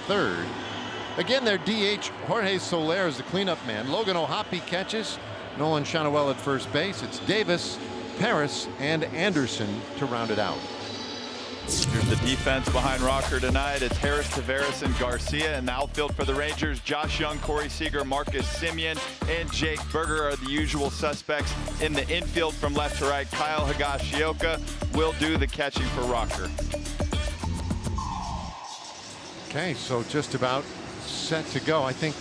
third. Again, their DH, Jorge Soler, is the cleanup man. Logan O'Hoppe catches. Nolan Schanuel at first base. It's Davis, Paris, and Anderson to round it out. Here's the defense behind Rocker tonight. It's Harris, Taveras, and Garcia. In the outfield for the Rangers, Josh Young, Corey Seager, Marcus Semien, and Jake Berger are the usual suspects. In the infield from left to right, Kyle Higashioka will do the catching for Rocker. Okay, so just about set to go. I think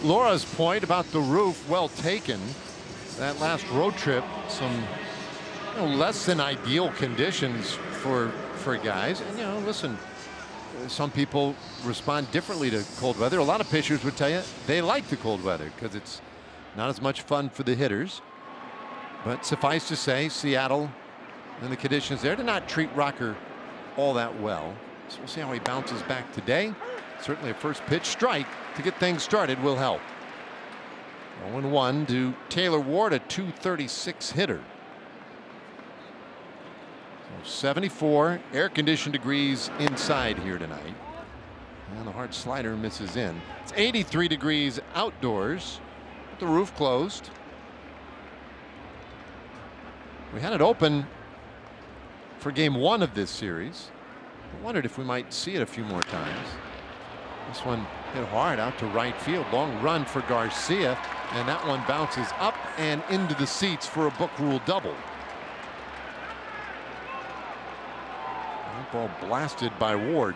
Laura's point about the roof, well taken. That last road trip, some less than ideal conditions for guys. And listen, some people respond differently to cold weather. A lot of pitchers would tell you they like the cold weather because it's not as much fun for the hitters. But suffice to say, Seattle and the conditions there did not treat Rocker all that well. So we'll see how he bounces back today. Certainly a first pitch strike to get things started will help. 0-1 to Taylor Ward, a .236 hitter. 74 air-conditioned degrees inside here tonight. And the hard slider misses in. It's 83 degrees outdoors with the roof closed. We had it open for game 1 of this series. I wondered if we might see it a few more times. This one hit hard out to right field. Long run for Garcia, and that one bounces up and into the seats for a book rule double. Ball blasted by Ward.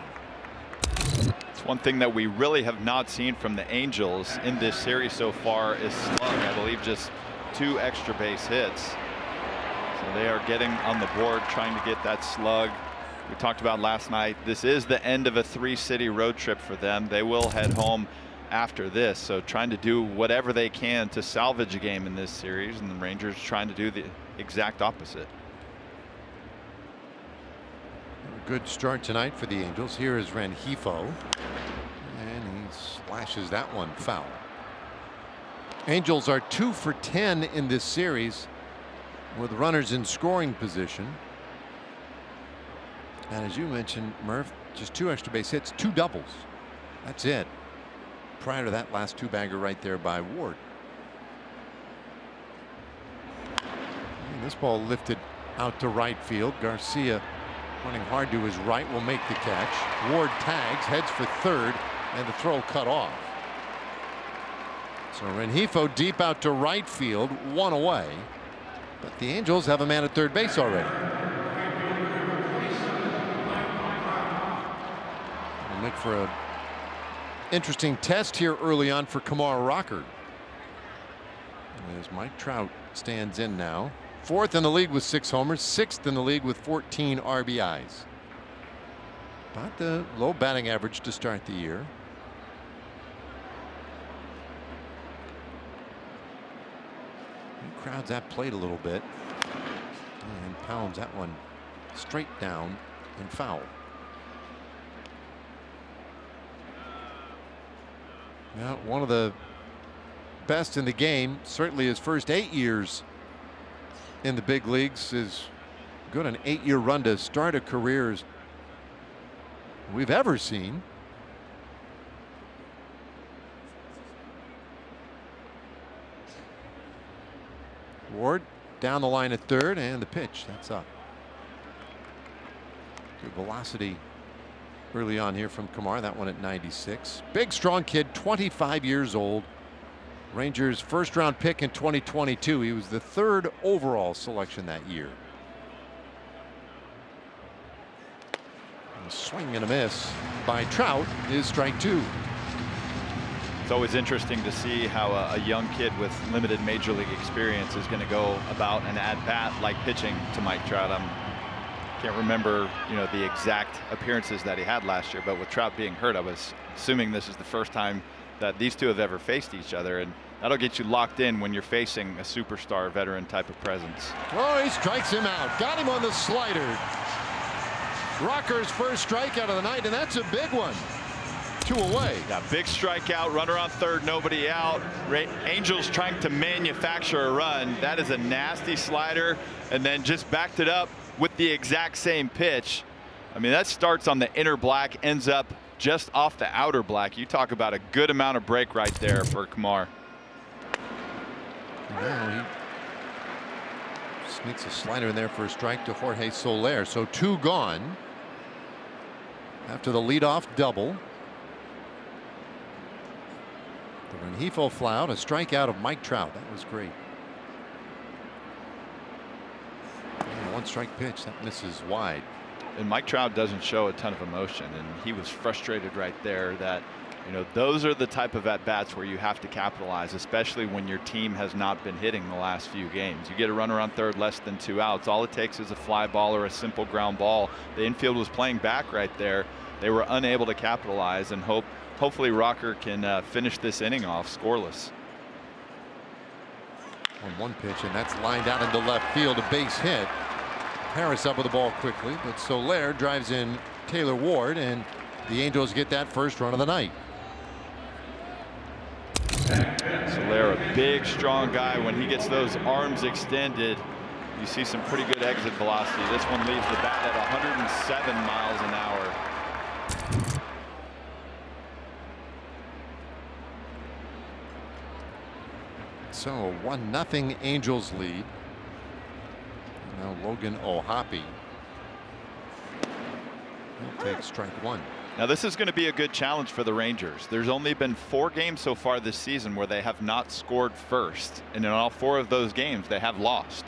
It's one thing that we really have not seen from the Angels in this series so far is slug. I believe just 2 extra base hits. So they are getting on the board trying to get that slug. We talked about last night. This is the end of a 3-city road trip for them. They will head home after this. So trying to do whatever they can to salvage a game in this series, and the Rangers trying to do the exact opposite. Good start tonight for the Angels. Here is Rengifo, and he slashes that one foul. Angels are 2 for 10 in this series with runners in scoring position. And as you mentioned, Murph, just 2 extra base hits, 2 doubles. That's it. Prior to that last 2-bagger right there by Ward. And this ball lifted out to right field. Garcia running hard to his right will make the catch. Ward tags, heads for third, and the throw cut off. So Rengifo deep out to right field, 1 away. But the Angels have a man at third base already. We'll look for a interesting test here early on for Kumar Rocker. As Mike Trout stands in now. 4th in the league with 6 homers, 6th in the league with 14 RBIs. About the low batting average to start the year. He crowds that plate a little bit and pounds that one straight down and foul. Now, one of the best in the game, certainly his first 8 years in the big leagues, is good. An 8-year run to start a career as we've ever seen. Ward down the line at third, and the pitch that's up. Good velocity early on here from Kumar. That one at 96. Big strong kid, 25 years old. Rangers first-round pick in 2022. He was the 3rd overall selection that year. A swing and a miss by Trout is strike 2. It's always interesting to see how a young kid with limited major league experience is going to go about an at-bat like pitching to Mike Trout. I can't remember, the exact appearances that he had last year, but with Trout being hurt, I was assuming this is the first time that these two have ever faced each other, and that'll get you locked in when you're facing a superstar veteran type of presence. Oh, he strikes him out. Got him on the slider. Rocker's first strikeout of the night, and that's a big one. 2 away. Yeah, big strikeout, runner on third, nobody out. Angels trying to manufacture a run. That is a nasty slider, and then just backed it up with the exact same pitch. I mean, that starts on the inner black, ends up just off the outer black. You talk about a good amount of break right there for Kumar. Now he sneaks a slider in there for a strike to Jorge Soler. So 2 gone after the leadoff double. The Rengifo fly out, a strikeout of Mike Trout. That was great. And 1-strike pitch that misses wide. And Mike Trout doesn't show a ton of emotion, and he was frustrated right there that, you know, those are the type of at-bats where you have to capitalize, especially when your team has not been hitting the last few games. You get a runner on third, less than 2 outs. All it takes is a fly ball or a simple ground ball. The infield was playing back right there. They were unable to capitalize, and hopefully Rocker can finish this inning off scoreless. On 1 pitch, and that's lined out into left field, a base hit. Harris up with the ball quickly, but Soler drives in Taylor Ward, and the Angels get that first run of the night. Soler, a big, strong guy. When he gets those arms extended, you see some pretty good exit velocity. This one leaves the bat at 107 miles an hour. So 1-0 Angels lead. Now Logan O'Hoppe will take strike 1. Now this is going to be a good challenge for the Rangers. There's only been 4 games so far this season where they have not scored first, and in all 4 of those games they have lost.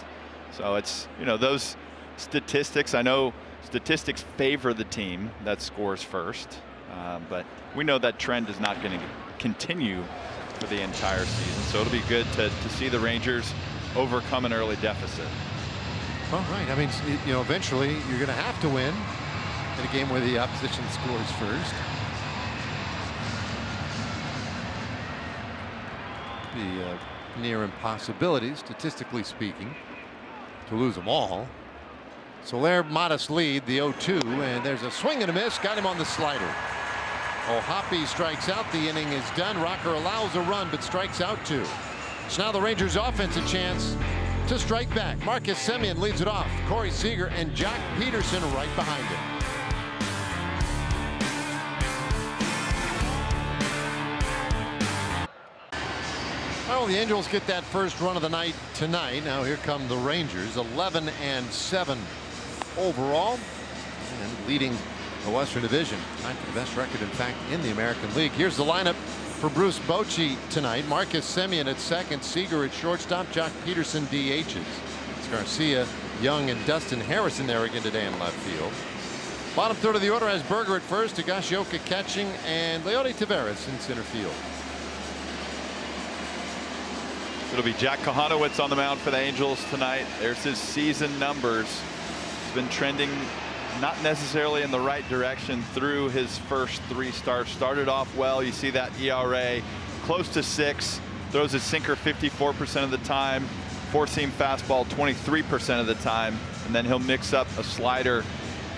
So it's, you know, those statistics, I know statistics favor the team that scores first, but we know that trend is not going to continue for the entire season. So it'll be good to see the Rangers overcome an early deficit. All right. I mean, you know, eventually you're going to have to win in a game where the opposition scores first. Be near impossibility, statistically speaking, to lose them all. Soler, modest lead, the 0-2, and there's a swing and a miss. Got him on the slider. O'Hoppe strikes out. The inning is done. Rocker allows a run, but strikes out 2. So now the Rangers offense a chance to strike back. Marcus Semien leads it off. Corey Seager and Jock Peterson right behind him. Well, the Angels get that first run of the night tonight. Now here come the Rangers, 11-7 overall, and leading the Western Division. Time for the best record, in fact, in the American League. Here's the lineup for Bruce Bochy tonight. Marcus Semien at second, Seager at shortstop, Jock Peterson DHs. It's Garcia, Young, and Dustin Harrison there again today in left field. Bottom third of the order has Berger at first, Higashioka catching, and Leody Taveras in center field. It'll be Jack Kohanowitz on the mound for the Angels tonight. There's his season numbers. He's been trending not necessarily in the right direction through his first 3 starts. Started off well. You see that ERA close to 6. Throws his sinker 54% of the time. 4-seam fastball 23% of the time. And then he'll mix up a slider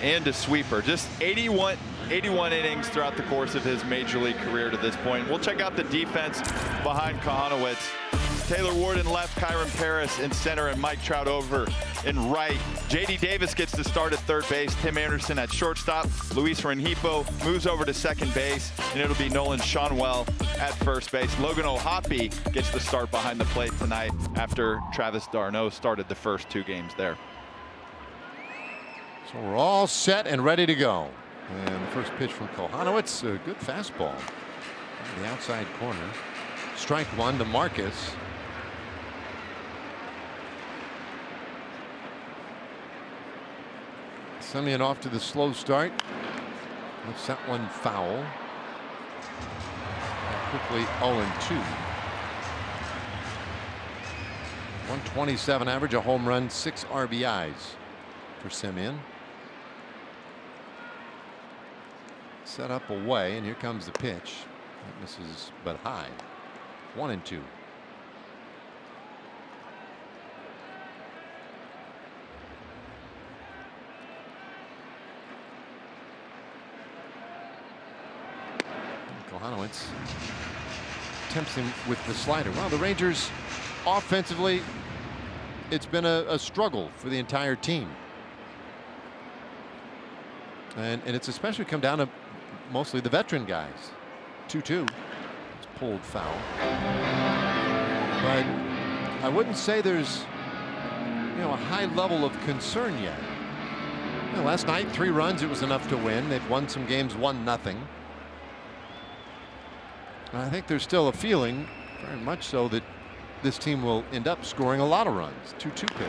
and a sweeper. Just 81 innings throughout the course of his major league career to this point. We'll check out the defense behind Kohanowitz. Taylor Ward in left, Kyron Paris in center, and Mike Trout over in right. J.D. Davis gets to start at third base. Tim Anderson at shortstop. Luis Rengifo moves over to second base, and it'll be Nolan Schanuel at first base. Logan O'Hoppe gets the start behind the plate tonight after Travis d'Arnaud started the first 2 games there. So we're all set and ready to go. And the first pitch from Kohanowitz, a good fastball on the outside corner. Strike 1 to Marcus. Semien off to the slow start. Lifts that one foul. And quickly 0-2. 127 average, a home run, 6 RBIs for Semien. Set up away, and here comes the pitch. That misses, but high. 1-2. Kohanowitz tempts him with the slider. Well, the Rangers offensively, it's been a struggle for the entire team. And it's especially come down to mostly the veteran guys. 2-2. It's pulled foul. But I wouldn't say there's a high level of concern yet. Last night, 3 runs, it was enough to win. They've won some games 1-0. I think there's still a feeling, very much so, that this team will end up scoring a lot of runs. 2-2 pitch.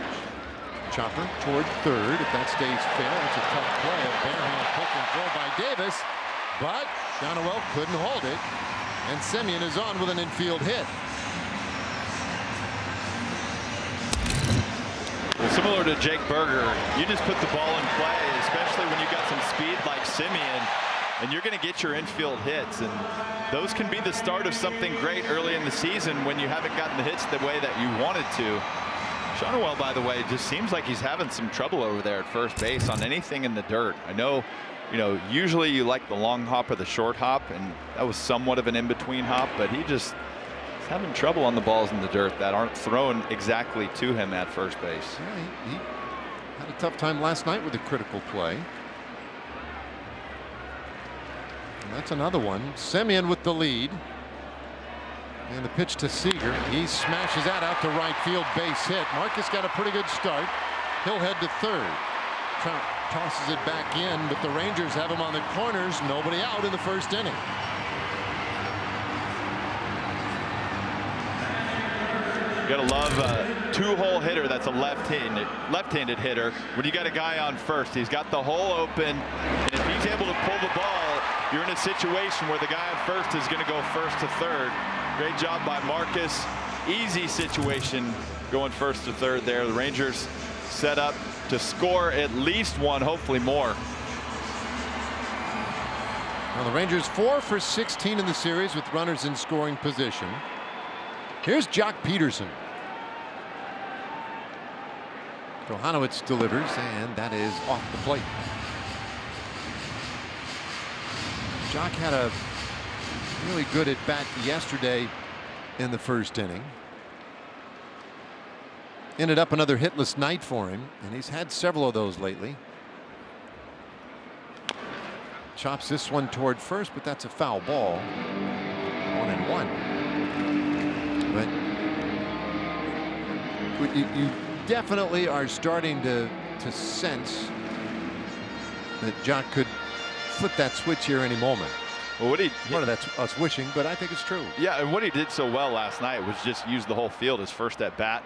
Chopper toward third. If that stays fair, that's a tough play. A barehand pick and throw by Davis, but Shonwell couldn't hold it, and Semien is on with an infield hit. Well, similar to Jake Burger, you just put the ball in play, especially when you've got some speed like Semien, and you're going to get your infield hits, and those can be the start of something great early in the season when you haven't gotten the hits the way that you wanted to. Shonwell, by the way, just seems like he's having some trouble over there at first base on anything in the dirt. I know, usually you like the long hop or the short hop, and that was somewhat of an in-between hop, but he's having trouble on the balls in the dirt that aren't thrown exactly to him at first base. Yeah, he had a tough time last night with a critical play. And that's another one. Semien with the lead. And the pitch to Seager. He smashes that out to right field, base hit. Marcus got a pretty good start. He'll head to third. Trout tosses it back in, but the Rangers have him on the corners. Nobody out in the first inning. You gotta love a 2-hole hitter that's a left-handed hitter. When you got a guy on first, he's got the hole open, and if he's able to pull the ball, you're in a situation where the guy on first is going to go first to third. Great job by Marcus. Easy situation going first to third there. The Rangers set up to score at least one, hopefully more. Well, the Rangers 4 for 16 in the series with runners in scoring position. Here's Jock Peterson. Johanowitz delivers, and that is off the plate. Jock had a really good at bat yesterday in the first inning. Ended up another hitless night for him, and he's had several of those lately. Chops this one toward first, but that's a foul ball. 1-1. But you definitely are starting to sense that Jock could flip that switch here any moment. Well, part of that's us wishing, but I think it's true. Yeah, and what he did so well last night was just use the whole field his first at bat.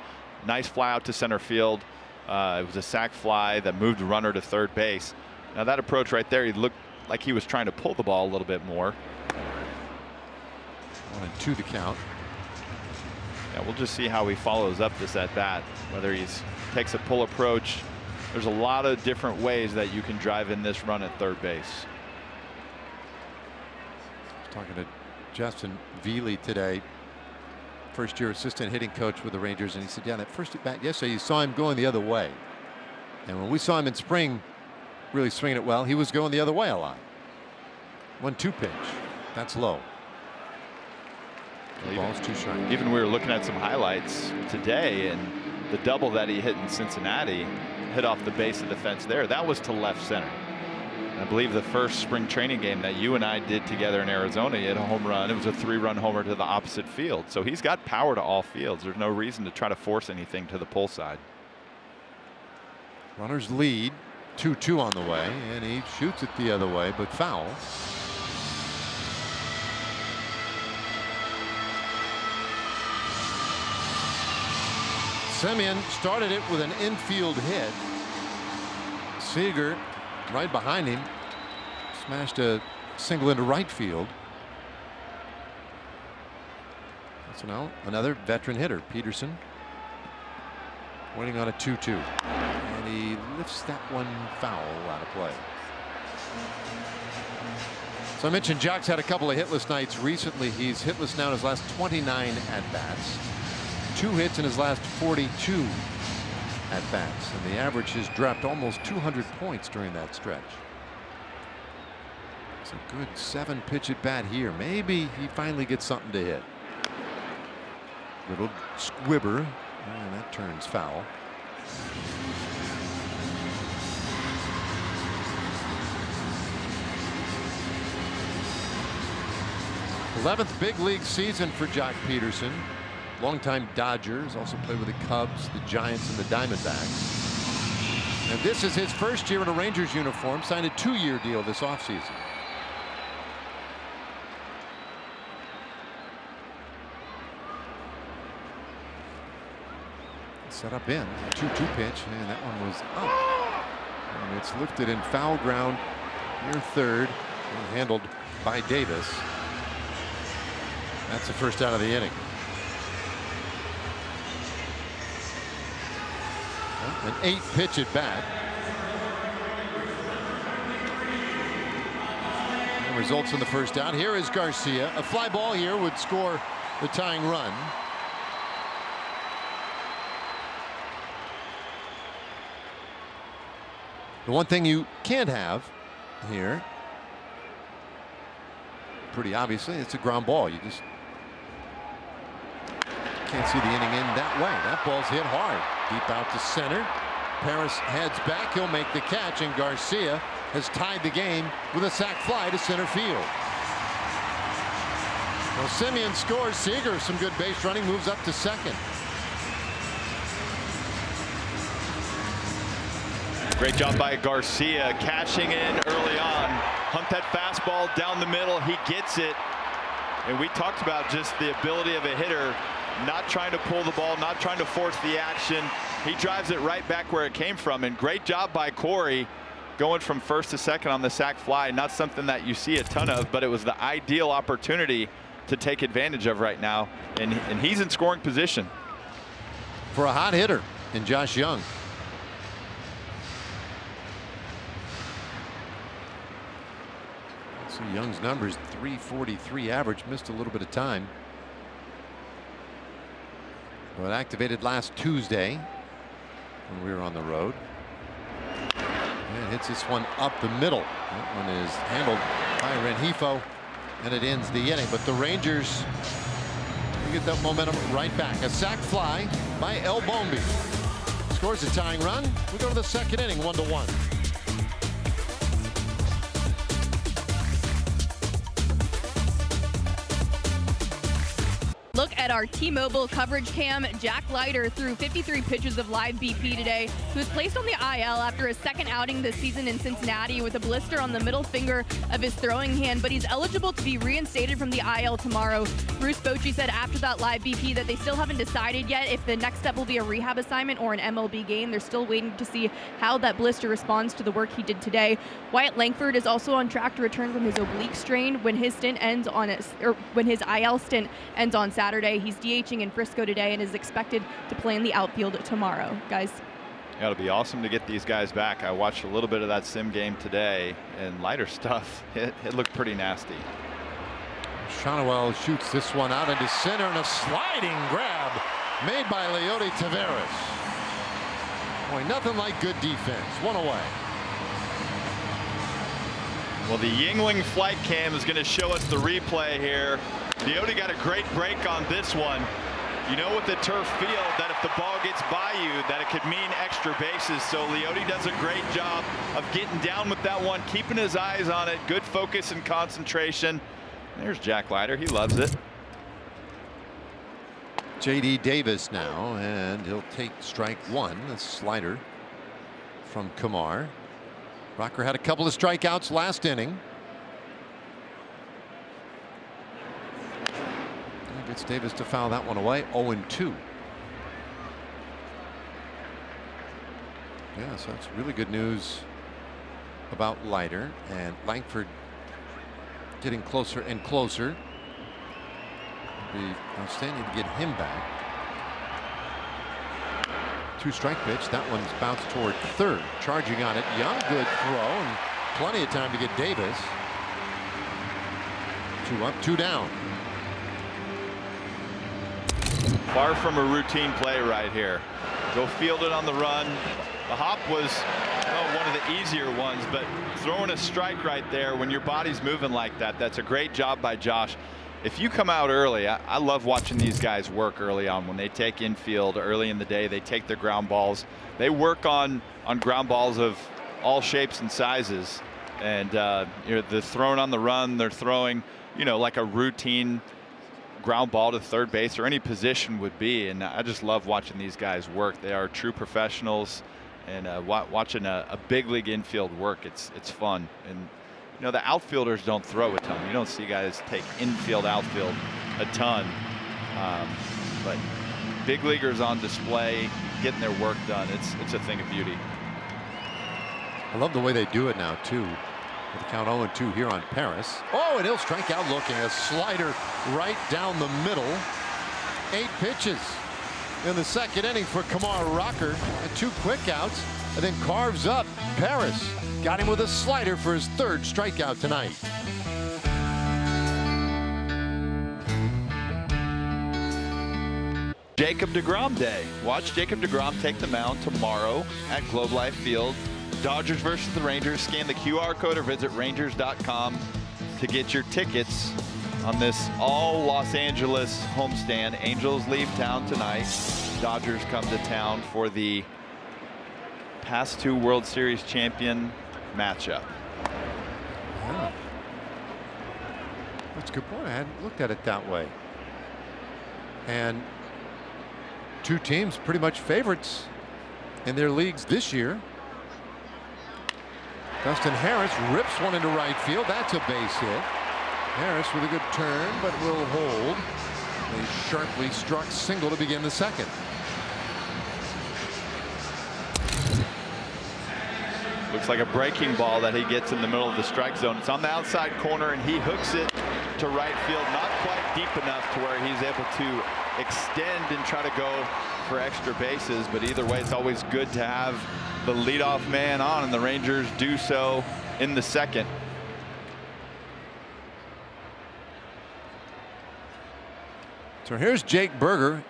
Nice fly out to center field. It was a sac fly that moved the runner to third base. Now that approach right there, he looked like he was trying to pull the ball a little bit more. 1-2 the count. Yeah, we'll just see how he follows up this at bat, whether he takes a pull approach. There's a lot of different ways that you can drive in this run at third base. Talking to Justin Veely today, first-year assistant hitting coach with the Rangers, and he said, yeah, that first at bat yesterday, you saw him going the other way. And when we saw him in spring really swinging it well, he was going the other way a lot. 1-2 pitch. That's low. The ball's too sharp. Even we were looking at some highlights today, and the double that he hit in Cincinnati hit off the base of the fence there. That was to left center. I believe the first spring training game that you and I did together in Arizona, he hit a home run. It was a 3-run homer to the opposite field. So he's got power to all fields. There's no reason to try to force anything to the pull side. Runners lead 2-2 on the way, and he shoots it the other way, but foul. Semien started it with an infield hit. Seager right behind him smashed a single into right field. So now another veteran hitter, Peterson, waiting on a 2-2, and he lifts that one foul out of play. So I mentioned Jock's had a couple of hitless nights recently. He's hitless now in his last 29 at bats, 2 hits in his last 42 at bats, and the average has dropped almost 200 points during that stretch. It's a good 7-pitch at bat here. Maybe he finally gets something to hit. Little squibber, and that turns foul. 11th big league season for Joc Pederson. Longtime Dodgers, also played with the Cubs, the Giants, and the Diamondbacks. And this is his first year in a Rangers uniform, signed a 2-year deal this offseason. Set up in 2-2 pitch, and that one was up. And it's lifted in foul ground near third, and handled by Davis. That's the first out of the inning. An 8-pitch at bat. And results in the first out. Here is Garcia. A fly ball here would score the tying run. The one thing you can't have here, pretty obviously, it's a ground ball. You just can't see the inning in that way. That ball's hit hard. Deep out to center. Paris heads back. He'll make the catch, and Garcia has tied the game with a sac fly to center field. Well, Semien scores. Seager, some good base running, moves up to second. Great job by Garcia, cashing in early on. Hunt that fastball down the middle. He gets it. And we talked about just the ability of a hitter, not trying to pull the ball, not trying to force the action. He drives it right back where it came from. And great job by Corey going from first to second on the sac fly. Not something that you see a ton of, but it was the ideal opportunity to take advantage of right now. And he's in scoring position. For a hot hitter in Josh Jung. So Young's numbers, 343 average, missed a little bit of time. But activated last Tuesday when we were on the road. And hits this one up the middle. That one is handled by Rengifo, and it ends the inning. But the Rangers get that momentum right back. A sac fly by El Bombi. Scores a tying run. We go to the second inning, 1-1. Look at our T-Mobile coverage cam. Jack Leiter threw 53 pitches of live BP today. He was placed on the IL after his second outing this season in Cincinnati with a blister on the middle finger of his throwing hand, but he's eligible to be reinstated from the IL tomorrow. Bruce Bochy said after that live BP that they still haven't decided yet if the next step will be a rehab assignment or an MLB game. They're still waiting to see how that blister responds to the work he did today. Wyatt Langford is also on track to return from his oblique strain when his stint ends on when his IL stint ends on Saturday. He's DHing in Frisco today and is expected to play in the outfield tomorrow. Guys. Yeah, it'll be awesome to get these guys back. I watched a little bit of that sim game today, and Leiter stuff, it looked pretty nasty. Shawnuel shoots this one out into center, and a sliding grab made by Leody Taveras. Boy, nothing like good defense. One away. Well, the Yuengling flight cam is going to show us the replay here. Leody got a great break on this one. You know with the turf field that if the ball gets by you that it could mean extra bases. So Leody does a great job of getting down with that one, keeping his eyes on it, good focus and concentration. There's Jack Leiter. He loves it. J.D. Davis now, and he'll take strike one. A slider from Kumar. Rocker had a couple of strikeouts last inning. Gets Davis to foul that one away. 0-2. Yeah, so that's really good news about Leiter, and Langford getting closer and closer. It'd be outstanding to get him back. 2-strike pitch. That one's bounced toward third. Charging on it. Young, good throw, and plenty of time to get Davis. 2 up, 2 down. Far from a routine play right here. Go field it on the run. The hop was one of the easier ones, but throwing a strike right there when your body's moving like that, that's a great job by Josh. If you come out early, I love watching these guys work early on. When they take infield early in the day, they take their ground balls. They work on ground balls of all shapes and sizes. And you know, they're throwing on the run. They're throwing, you know, like a routine ground ball to third base or any position would be. And I just love watching these guys work. They are true professionals, and watching a big league infield work, it's fun. And you know, the outfielders don't throw a ton. You don't see guys take infield, outfield a ton. But big leaguers on display, getting their work done. It's a thing of beauty. I love the way they do it now too. With the count 0-2 here on Paris. Oh, and he'll strike out looking. A slider right down the middle. 8 pitches in the second inning for Kumar Rocker. And 2 quick outs, and then carves up Paris. Got him with a slider for his 3rd strikeout tonight. Jacob deGrom Day. Watch Jacob deGrom take the mound tomorrow at Globe Life Field. Dodgers versus the Rangers. Scan the QR code or visit Rangers.com to get your tickets on this all Los Angeles homestand. Angels leave town tonight. Dodgers come to town for the past 2 World Series champion matchup. Yeah. That's a good point. I hadn't looked at it that way. And 2 teams pretty much favorites in their leagues this year. Dustin Harris rips one into right field. That's a base hit. Harris with a good turn, but will hold. A sharply struck single to begin the second. Looks like a breaking ball that he gets in the middle of the strike zone. It's on the outside corner, and he hooks it to right field. Not quite deep enough to where he's able to extend and try to go for extra bases. But either way, it's always good to have the leadoff man on, and the Rangers do so in the second. So here's Jake Burger.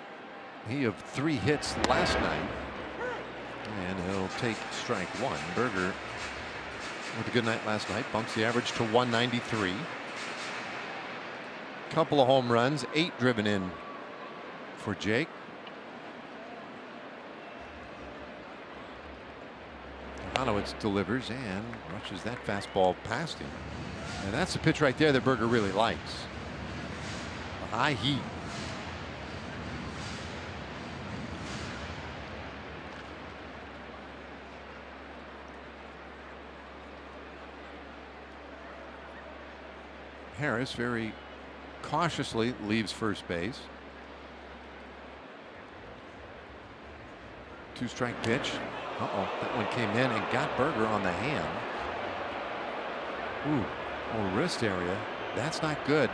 He of 3 hits last night. And he'll take strike 1. Burger with a good night last night. Bumps the average to 193. Couple of home runs. 8 driven in for Jake. Hanowitz delivers and rushes that fastball past him. And that's the pitch right there that Burger really likes. A high heat. Harris very cautiously leaves first base. 2-strike pitch. That one came in and got Burger on the hand. Ooh, wrist area. That's not good.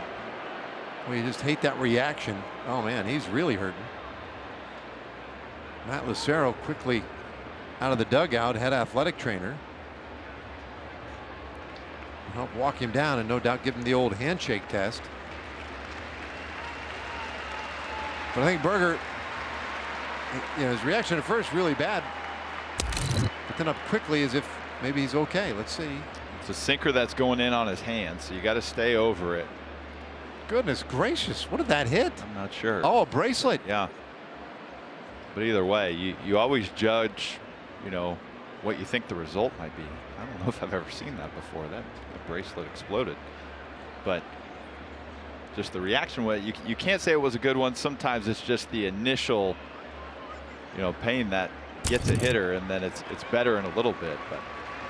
Well, you just hate that reaction. Oh man, he's really hurting. Matt Lucero quickly out of the dugout, head athletic trainer. Help walk him down and no doubt give him the old handshake test. But I think Burger, you know, his reaction at first really bad, but then up quickly as if maybe he's okay. Let's see. It's a sinker that's going in on his hand, so you got to stay over it. Goodness gracious, what did that hit? I'm not sure. Oh, a bracelet. Yeah. But either way, you always judge, you know, what you think the result might be. I don't know if I've ever seen that before. That bracelet exploded, but just the reaction with it, you can't say it was a good one. Sometimes it's just the initial, you know, pain that gets a hitter, and then it's better in a little bit. But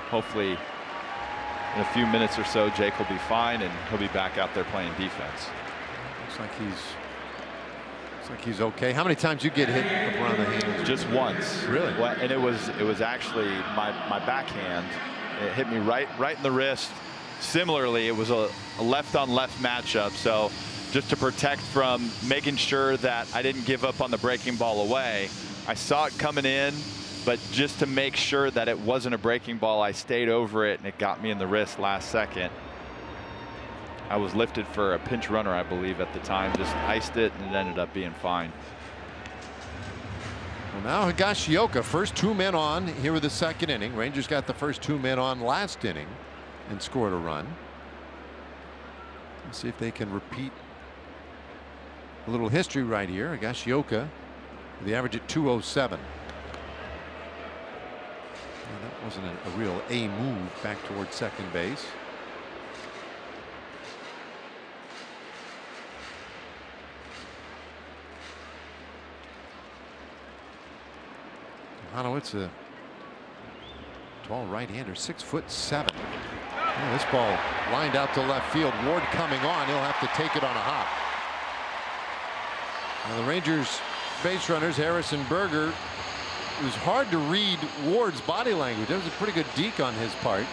hopefully in a few minutes or so, Jake will be fine and he'll be back out there playing defense. Looks like he's okay. How many times you get hit up around the hand? Just once. Really? And it was actually my backhand. It hit me right in the wrist. Similarly, it was a left on left matchup. So just to protect from making sure that I didn't give up on the breaking ball away, I saw it coming in, but just to make sure that it wasn't a breaking ball, I stayed over it, and it got me in the wrist last second. I was lifted for a pinch runner, I believe, at the time. Just iced it, and it ended up being fine. Well, now Higashioka, first 2 men on here with the second inning. Rangers got the first 2 men on last inning and scored a run. Let's see if they can repeat a little history right here. Higashioka, the average at 207. That wasn't a real A move back towards second base. Hanowitz, a tall right-hander, 6'7". Oh, this ball lined out to left field. Ward coming on. He'll have to take it on a hop. Now the Rangers base runners, Harris and Berger, it was hard to read Ward's body language. That was a pretty good deke on his part.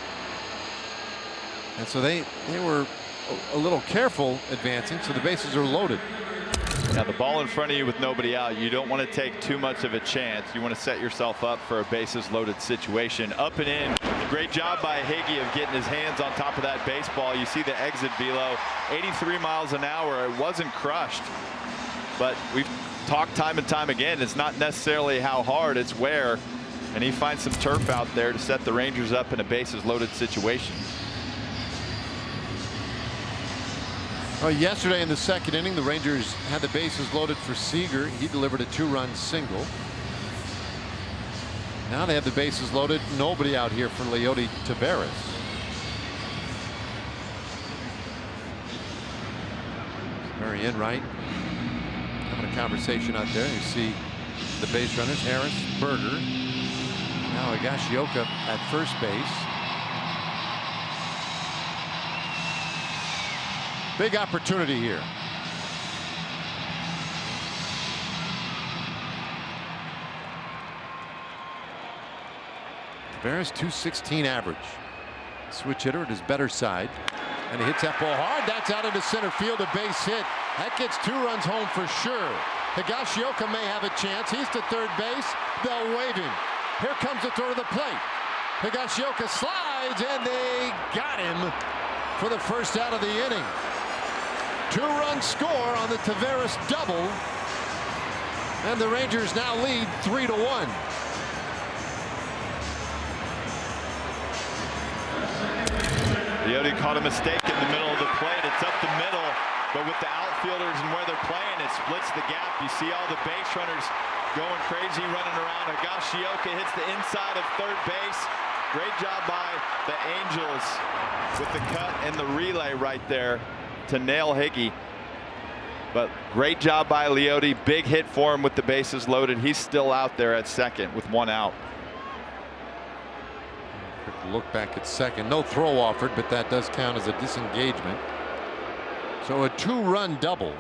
And so they were a little careful advancing, so the bases are loaded. Now the ball in front of you with nobody out, you don't want to take too much of a chance. You want to set yourself up for a bases loaded situation. Up and in. Great job by Higgy of getting his hands on top of that baseball. You see the exit velo, 83 miles an hour. It wasn't crushed, but we've talked time and time again, it's not necessarily how hard, it's where. And he finds some turf out there to set the Rangers up in a bases loaded situation. Well, yesterday in the second inning, the Rangers had the bases loaded for Seager. He delivered a 2-run single. Now they have the bases loaded. Nobody out here for Leody Taveras. Murray Enright having a conversation out there. You see the base runners, Harris, Berger. Now Higashioka at first base. Big opportunity here. Taveras, .216 average. Switch hitter at his better side. And he hits that ball hard. That's out into center field, a base hit. That gets 2 runs home for sure. Higashioka may have a chance. He's to third base. They'll wave him. Here comes the throw to the plate. Higashioka slides, and they got him for the first out of the inning. 2-run score on the Taveras double. And the Rangers now lead 3-1. Leody caught a mistake in the middle of the plate. It's up the middle, but with the outfielders and where they're playing, it splits the gap. You see all the base runners going crazy, running around. Higashioka hits the inside of third base. Great job by the Angels with the cut and the relay right there to nail Higgy. But great job by Leody. Big hit for him with the bases loaded. He's still out there at second with 1 out. Quick look back at second. No throw offered, but that does count as a disengagement. So a 2-run double.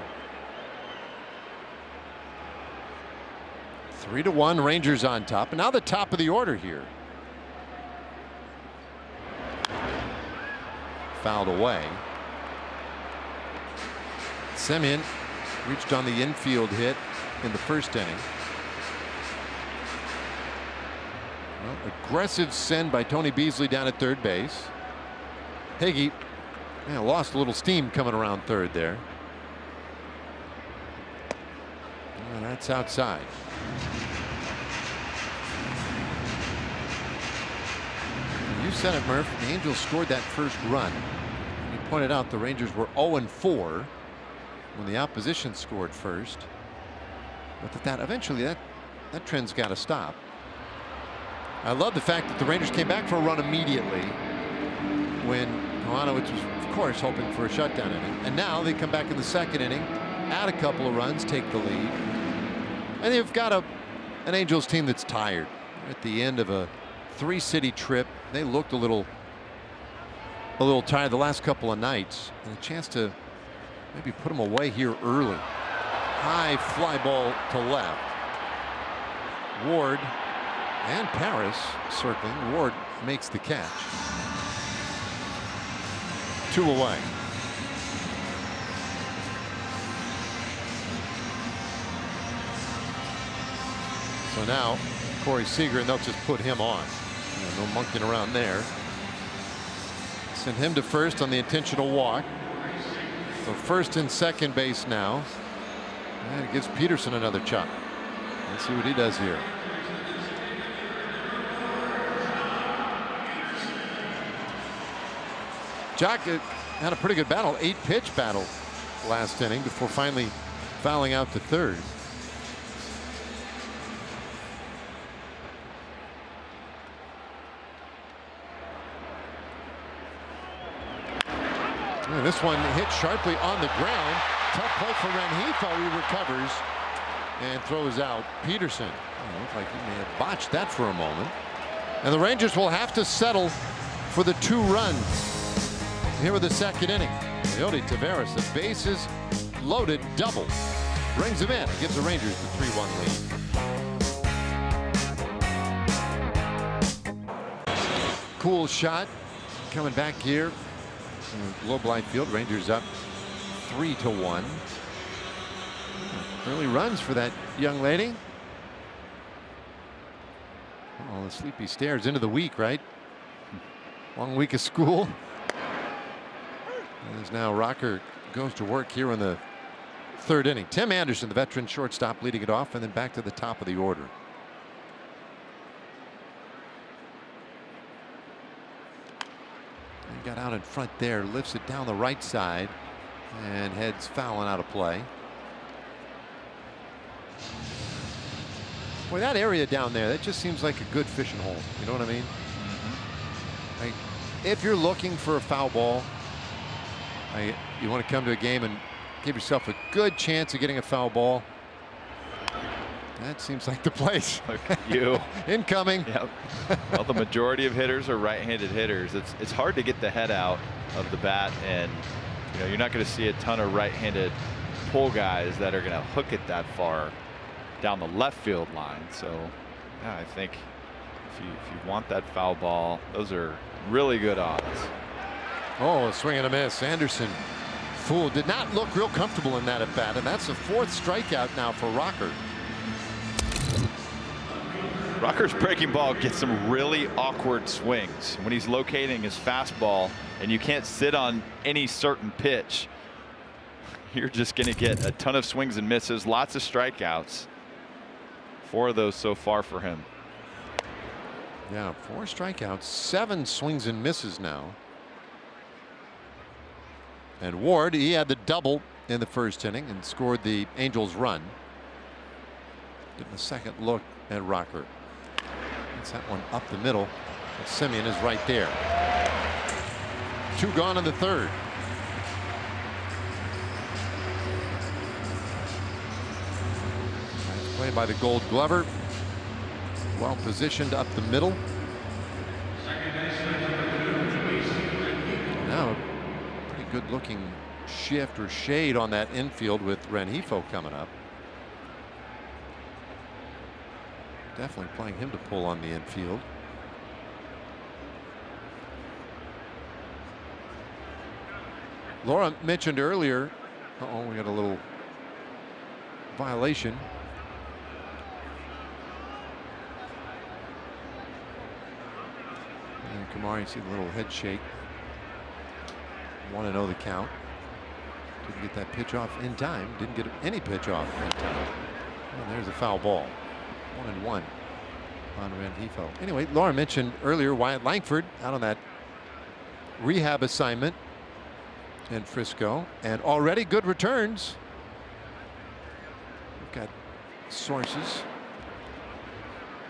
3-1, Rangers on top. And now the top of the order here. Fouled away. Semien reached on the infield hit in the first inning. Well, aggressive send by Tony Beasley down at third base. Higgy lost a little steam coming around third there. And that's outside. You said it, Murph. The Angels scored that first run. And you pointed out the Rangers were 0-4 when the opposition scored first. But that eventually that trend's got to stop. I love the fact that the Rangers came back for a run immediately when Hanowitz was, of course, hoping for a shutdown inning. And now they come back in the second inning, add a couple of runs, take the lead. And they've got an Angels team that's tired. At the end of a 3-city trip, they looked a little tired the last couple of nights. And a chance to maybe put them away here early. High fly ball to left. Ward and Paris circling. Ward makes the catch. 2 away. So now Corey Seager, and they'll just put him on. No monkeying around there. Send him to first on the intentional walk. So first and second base now. And it gives Peterson another chop. Let's see what he does here. Jock had a pretty good battle, 8-pitch battle last inning before finally fouling out to third. And this one hit sharply on the ground. Tough play for Rengifo. He recovers and throws out Peterson. It looked like he may have botched that for a moment. And the Rangers will have to settle for the 2 runs here with the 2nd inning. Leody Taveras, the bases loaded double, brings him in, gives the Rangers the 3-1 lead. Cool shot coming back here. Globe Life Field. Rangers up 3-1. Early runs for that young lady. Oh, the sleepy stares into the week, right? Long week of school. And as now Rocker goes to work here in the 3rd inning. Tim Anderson, the veteran shortstop, leading it off, and then back to the top of the order. He got out in front there, lifts it down the right side, and heads fouling out of play. Boy, that area down there, that just seems like a good fishing hole. You know what I mean? Like, if you're looking for a foul ball, you want to come to a game and give yourself a good chance of getting a foul ball. That seems like the place. Look at you. Incoming. Yep. Well, the majority of hitters are right-handed hitters. It's hard to get the head out of the bat, and you're not going to see a ton of right-handed pull guys that are going to hook it that far down the left field line. So yeah, I think if you want that foul ball, those are really good odds. Oh, a swing and a miss. Anderson did not look real comfortable in that at bat, and that's the 4th strikeout now for Rocker. Rocker's breaking ball gets some really awkward swings when he's locating his fastball, and you can't sit on any certain pitch. You're just going to get a ton of swings and misses, lots of strikeouts. 4 of those so far for him. Yeah, 4 strikeouts, 7 swings and misses now. And Ward, he had the double in the 1st inning and scored the Angels run. Getting a second look at Rocker. Gets that one up the middle. But Semien is right there. 2 gone in the 3rd. Nice play by the Gold Glover. Well positioned up the middle. Now, pretty good looking shift or shade on that infield with Rengifo coming up. Definitely playing him to pull on the infield. Laura mentioned earlier, we got a little violation. And Kamari, see the little head shake. 1-0 the count. Didn't get that pitch off in time. Didn't get any pitch off in time. And there's a foul ball. 1-1 on Rengifo. Anyway, Laura mentioned earlier Wyatt Langford out on that rehab assignment in Frisco, and already good returns. We've got sources.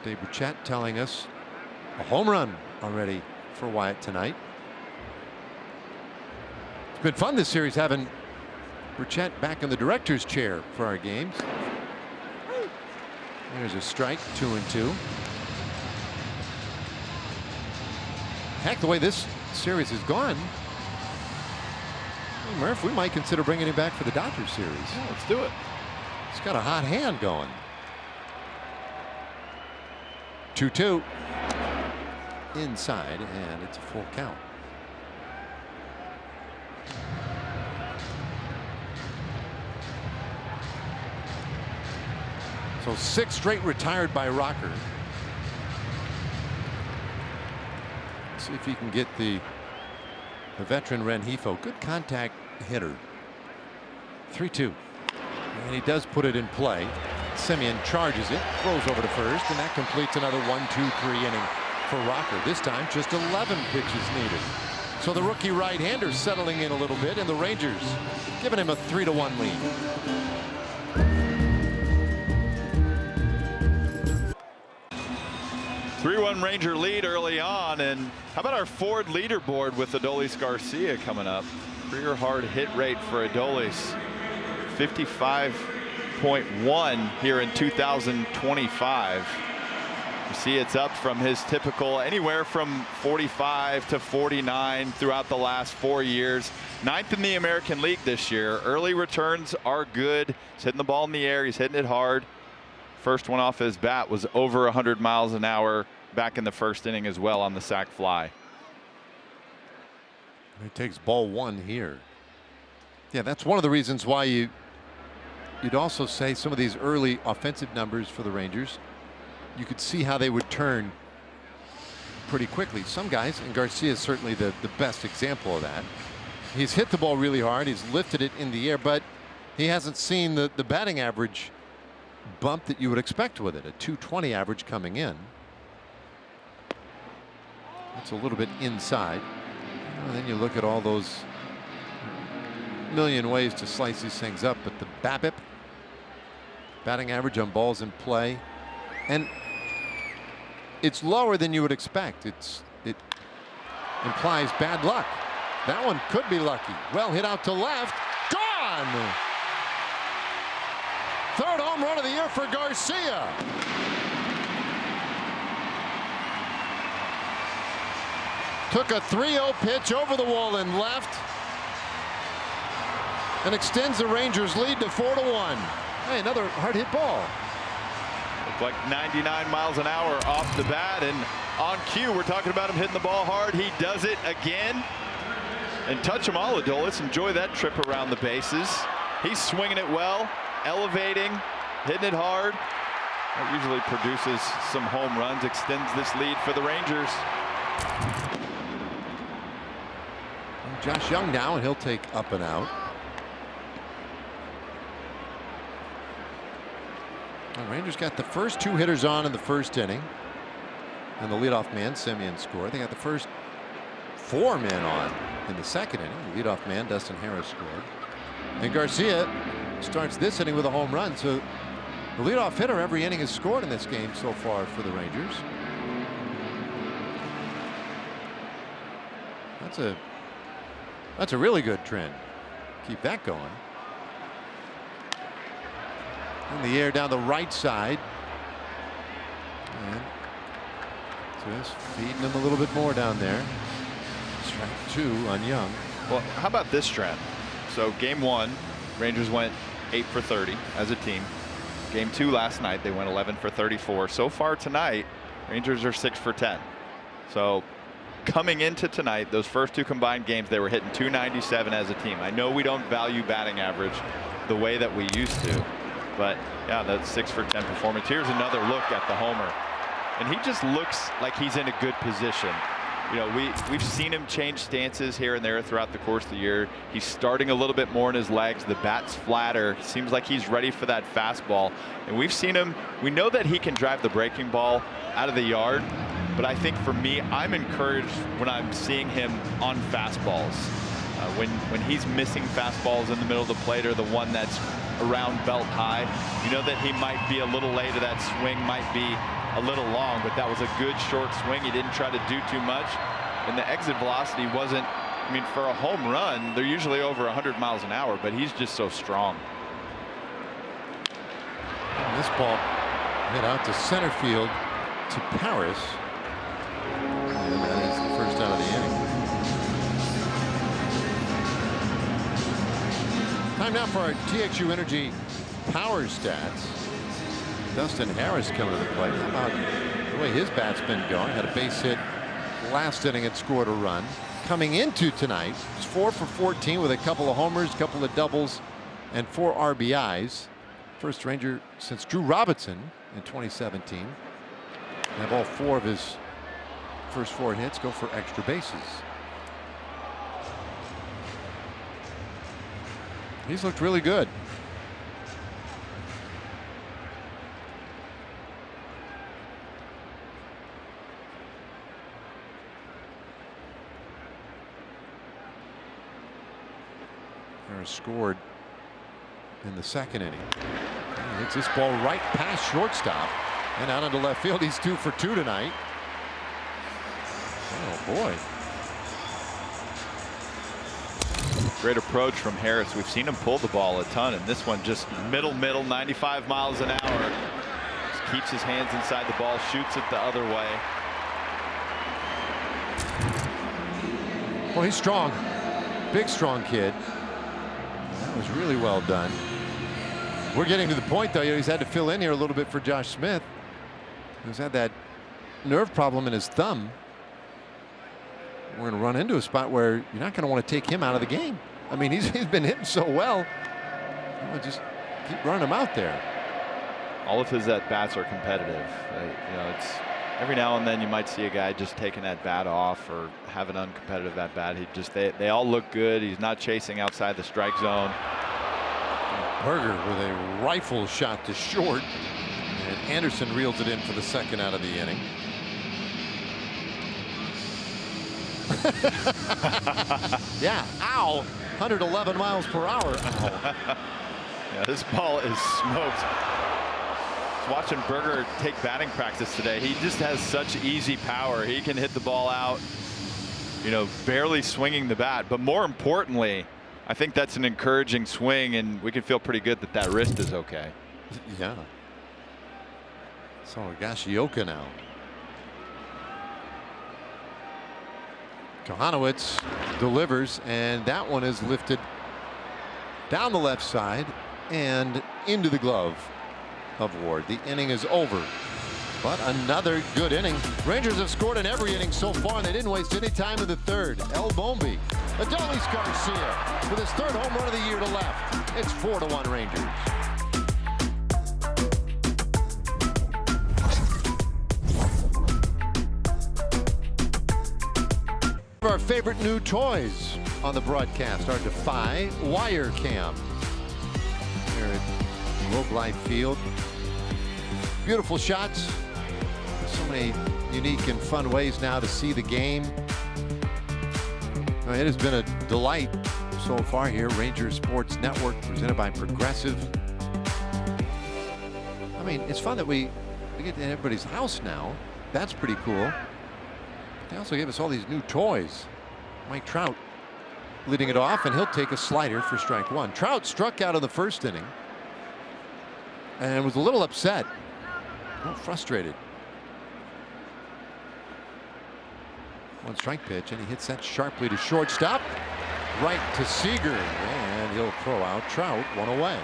Dave Burchett telling us a home run already for Wyatt tonight. It's been fun this series having Burchett back in the director's chair for our games. There's a strike, 2-2. Heck, the way this series has gone, Murph, we might consider bringing him back for the Dodgers series. Yeah, let's do it. He's got a hot hand going. 2-2. Inside, and it's a full count. So 6 straight retired by Rocker. Let's see if he can get the veteran Rengifo. Good contact hitter. 3-2. And he does put it in play. Semien charges it, throws over to first, and that completes another 1-2-3 inning for Rocker. This time just 11 pitches needed. So the rookie right-hander settling in a little bit, and the Rangers giving him a 3-1 lead. Three-1 Ranger lead early on, and how about our Ford leaderboard with Adolis Garcia coming up? Career hard hit rate for Adolis, 55.1 here in 2025. You see it's up from his typical anywhere from 45 to 49 throughout the last 4 years. 9th in the American League this year. Early returns are good. He's hitting the ball in the air. He's hitting it hard. First one off his bat was over 100 miles an hour back in the first inning as well on the sac fly. He takes ball 1 here. Yeah, that's one of the reasons why you'd also say some of these early offensive numbers for the Rangers, you could see how they would turn pretty quickly. Some guys, and Garcia is certainly the best example of that. He's hit the ball really hard. He's lifted it in the air, but he hasn't seen the batting average bump that you would expect with it. A .220 average coming in. That's a little bit inside. And then you look at all those million ways to slice these things up, but the BABIP, batting average on balls in play, and it's lower than you would expect. It implies bad luck. That one could be lucky. Well hit out to left. Gone! Third home run of the year for Garcia. Took a 3-0 pitch over the wall and left, and extends the Rangers lead to 4-1. Hey, another hard hit ball. Looked like 99 miles an hour off the bat, and on cue, we're talking about him hitting the ball hard. He does it again. And touch them all, Adolis. Enjoy that trip around the bases. He's swinging it well, elevating, hitting it hard. That usually produces some home runs, extends this lead for the Rangers. Josh Young now, and he'll take up and out. The Rangers got the first 2 hitters on in the first inning, and the leadoff man Semien scored. They got the first 4 men on in the second inning. The leadoff man Dustin Harris scored, and Garcia starts this inning with a home run. So the leadoff hitter every inning has scored in this game so far for the Rangers. That's a really good trend. Keep that going. In the air down the right side. And just feeding him a little bit more down there. Strike 2 on Young. Well, how about this trend? So game 1, Rangers went 8 for 30 as a team. Game 2 last night, they went 11 for 34. So far tonight, Rangers are 6 for 10. So coming into tonight, those first 2 combined games, they were hitting .297 as a team. I know we don't value batting average the way that we used to, but yeah, that's 6 for 10 performance. Here's another look at the homer, and he just looks like he's in a good position. You know, we've seen him change stances here and there throughout the course of the year. He's starting a little bit more in his legs. The bat's flatter. Seems like he's ready for that fastball. And we've seen him. We know that he can drive the breaking ball out of the yard. But I think for me, I'm encouraged when I'm seeing him on fastballs. When he's missing fastballs in the middle of the plate, or the one that's around belt high, you know that he might be a little late, or that swing might be a little long, but that was a good short swing. He didn't try to do too much, and the exit velocity wasn't, I mean, for a home run, they're usually over 100 miles an hour, but he's just so strong. And this ball hit out to center field to Paris, and that is the first out of the inning. Time now for our TXU Energy power stats. Dustin Harris coming to the plate. How about the way his bat's been going? Had a base hit last inning and scored a run. Coming into tonight, he's 4 for 14 with a couple of homers, a couple of doubles, and 4 RBIs. First Ranger since Drew Robinson in 2017. Have all 4 of his first 4 hits go for extra bases. He's looked really good. Harris scored in the second inning. He hits this ball right past shortstop and out into left field. He's 2 for 2 tonight. Oh boy. Great approach from Harris. We've seen him pull the ball a ton, and this one just middle, 95 miles an hour. Just keeps his hands inside the ball, shoots it the other way. Well, he's strong. Big, strong kid. That was really well done. We're getting to the point, though. He's had to fill in here a little bit for Josh Smith, who's had that nerve problem in his thumb. We're going to run into a spot where you're not going to want to take him out of the game. I mean, he's been hitting so well. Just keep running him out there. All of his at-bats are competitive. You know, it's every now and then you might see a guy just taking that bat off or have an uncompetitive at-bat. They all look good. He's not chasing outside the strike zone. Berger with a rifle shot to short, and Anderson reels it in for the second out of the inning. Yeah, ow. 111 miles per hour. Ow. Yeah, this ball is smoked. Just watching Berger take batting practice today. He just has such easy power. He can hit the ball out, you know, barely swinging the bat. But more importantly, I think that's an encouraging swing, and we can feel pretty good that that wrist is okay. Yeah. So Higashioka now. Kohanowitz delivers, and that one is lifted down the left side and into the glove of Ward. The inning is over, but another good inning. Rangers have scored in every inning so far, and they didn't waste any time in the third. El Bombi, Adolis Garcia with his third home run of the year to left. It's 4-1 Rangers. Our favorite new toys on the broadcast are Defy Wire Cam here at Globe Life Field. Beautiful shots. So many unique and fun ways now to see the game. It has been a delight so far here. Rangers Sports Network presented by Progressive. I mean, it's fun that we get to everybody's house now. That's pretty cool. They also gave us all these new toys. Mike Trout leading it off, and he'll take a slider for strike one. Trout struck out in the first inning and was a little upset, a little frustrated. One strike pitch, and he hits that sharply to shortstop, right to Seager, and he'll throw out Trout, one away.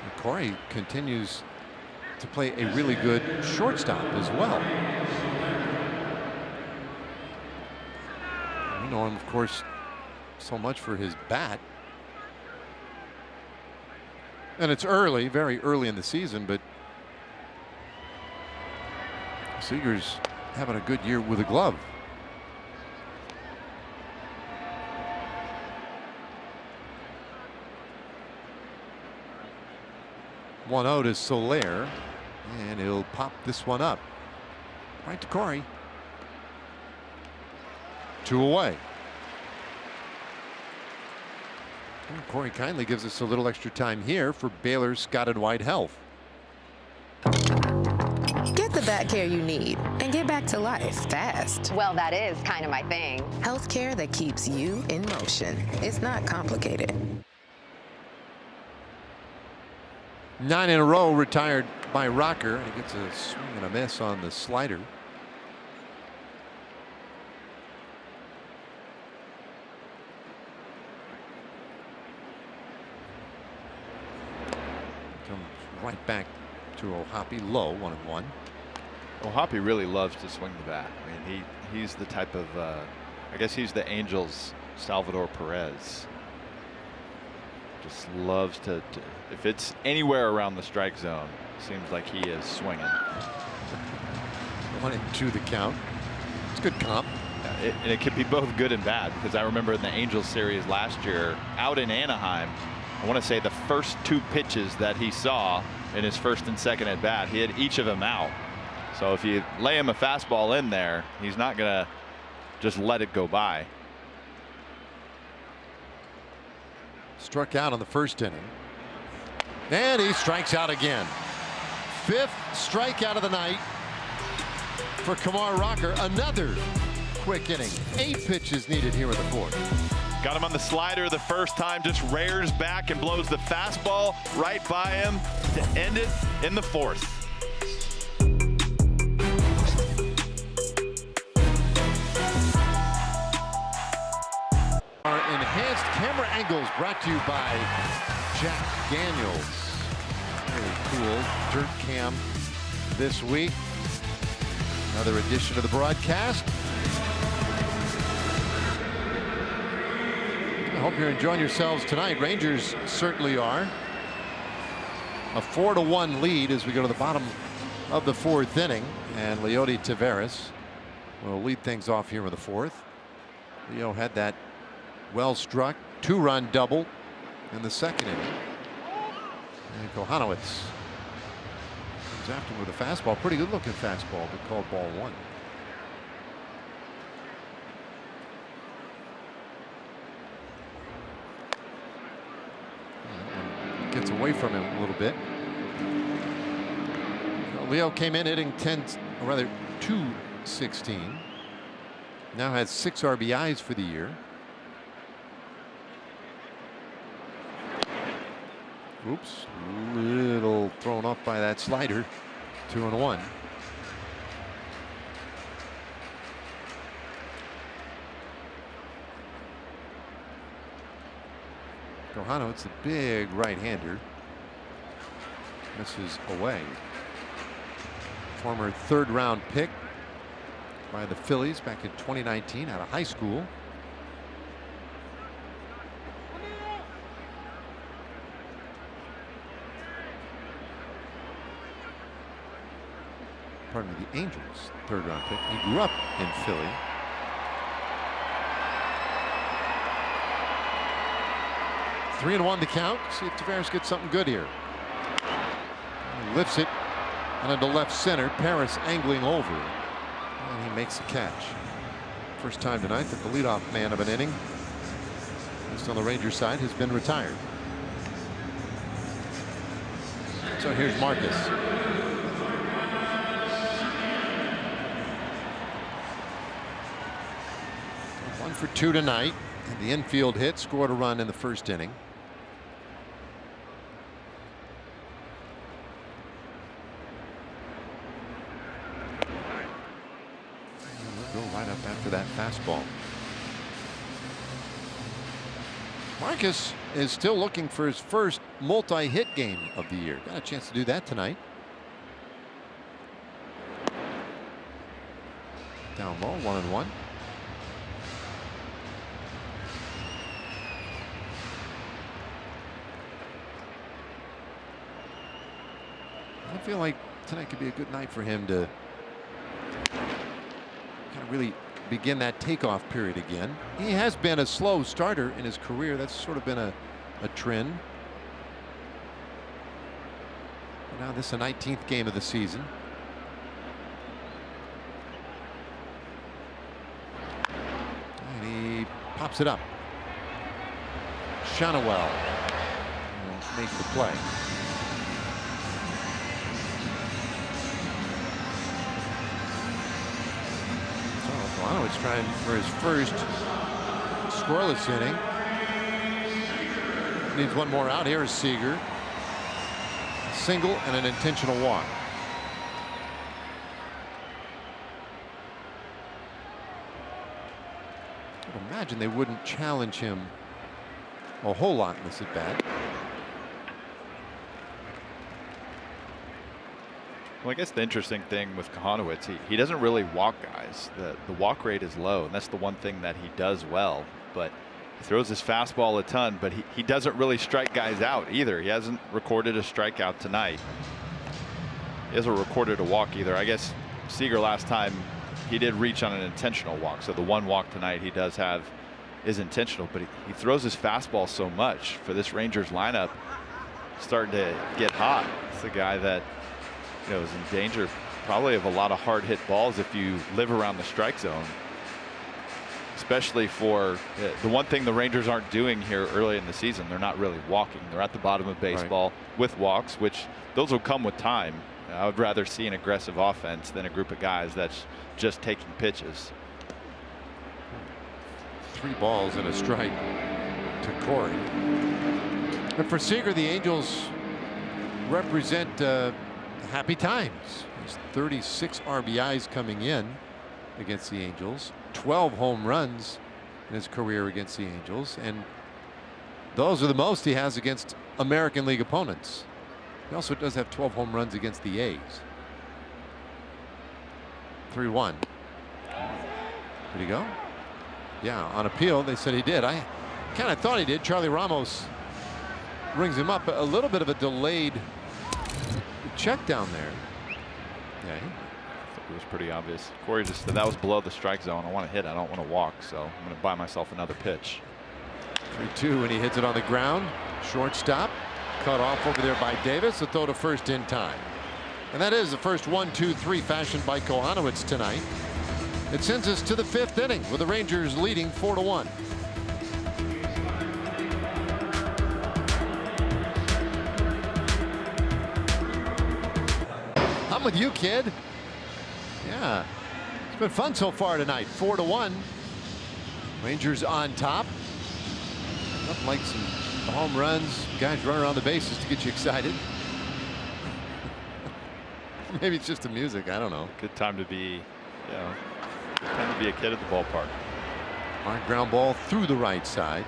And Corey continues to play a really good shortstop as well. We know him, of course, so much for his bat. And it's early, very early in the season, but Seager's having a good year with a glove. One out is Soler, and he'll pop this one up right to Corey. 2 away. And Corey kindly gives us a little extra time here for Baylor's Scott and White Health. Get the back care you need and get back to life fast. Well, that is kind of my thing. Health care that keeps you in motion. It's not complicated. 9 in a row retired by Rocker. He gets a swing and a miss on the slider. Comes right back to O'Hoppe, low, 1-1. O'Hoppe really loves to swing the bat. I mean, he's the type of I guess he's the Angels' Salvador Perez. Just loves to if it's anywhere around the strike zone, seems like he is swinging. 1-2 the count. It's good comp. And it could be both good and bad, because I remember in the Angels series last year out in Anaheim, I want to say the first 2 pitches that he saw in his first and second at bat, he had each of them out. So if you lay him a fastball in there, he's not going to just let it go by. Struck out on the first inning, and he strikes out again. 5th strikeout of the night for Kumar Rocker. Another quick inning. 8 pitches needed here in the 4th. Got him on the slider the first time, just rears back and blows the fastball right by him to end it in the 4th. Our enhanced camera angles brought to you by Jack Daniels. Very cool dirt cam this week. Another edition of the broadcast. I hope you're enjoying yourselves tonight. Rangers certainly are. A 4-1 lead as we go to the bottom of the 4th inning, and Leody Taveras will lead things off here in the 4th. Leo had that well-struck 2-run double in the 2nd inning. And Kohanowitz comes after him with a fastball, pretty good-looking fastball, but called ball 1. Gets away from him a little bit. Leo came in hitting 216. Now has 6 RBIs for the year. Oops, little thrown off by that slider. 2-1. Kohanowitz, a big right-hander, misses away. Former 3rd-round pick by the Phillies back in 2019 out of high school. Pardon me, the Angels' 3rd-round pick. He grew up in Philly. Three and 1 the count. See if Taveras gets something good here. He lifts it and into left center. Paris angling over, and he makes the catch. First time tonight that the leadoff man of an inning, at least on the Rangers side, has been retired. So here's Marcus. One for 2 tonight. And the infield hit scored a run in the 1st inning. We'll go right up after that fastball. Marcus is still looking for his first multi-hit game of the year. Got a chance to do that tonight. Down low, 1-1. I feel like tonight could be a good night for him to kind of really begin that takeoff period again. He has been a slow starter in his career. That's sort of been a trend. But now this is the 19th game of the season. And he pops it up. Shanawell makes the play. Kohanowitz trying for his first scoreless inning. Needs one more out. Here is Seager. A single and an intentional walk. I would imagine they wouldn't challenge him a whole lot in this at bat. Well, I guess the interesting thing with Kohanowitz, he doesn't really walk guys. The walk rate is low, and that's the one thing that he does well. But he throws his fastball a ton, but he doesn't really strike guys out either. He hasn't recorded a strikeout tonight. He hasn't recorded a walk either. I guess Seager last time he did reach on an intentional walk, so the one walk tonight he does have is intentional, but he throws his fastball so much for this Rangers lineup. Starting to get hot. It's a guy that, you know, is in danger probably of a lot of hard hit balls if you live around the strike zone, especially for the one thing the Rangers aren't doing here early in the season. They're not really walking. They're at the bottom of baseball with walks, which those will come with time. I would rather see an aggressive offense than a group of guys that's just taking pitches. 3 balls and a strike to Corey. And for Seager, the Angels represent happy times. There's 36 RBIs coming in against the Angels, 12 home runs in his career against the Angels, and those are the most he has against American League opponents. He also does have 12 home runs against the A's. 3-1. Did he go? Yeah, on appeal they said he did. I kind of thought he did. Charlie Ramos rings him up. A little bit of a delayed check down there. Yeah, It was pretty obvious. Corey just said that was below the strike zone. I want to hit. I don't want to walk. So I'm going to buy myself another pitch. 3-2 when he hits it on the ground. Shortstop cut off over there by Davis. A throw to first in time. And that is the first 1-2-3 fashioned by Kohanowitz tonight. It sends us to the 5th inning with the Rangers leading 4-1. I'm with you, kid. Yeah, it's been fun so far tonight. 4-1. Rangers on top. Nothing like some home runs, guys running around the bases to get you excited. Maybe it's just the music. I don't know. Good time to be, good time to be a kid at the ballpark. Hard ground ball through the right side.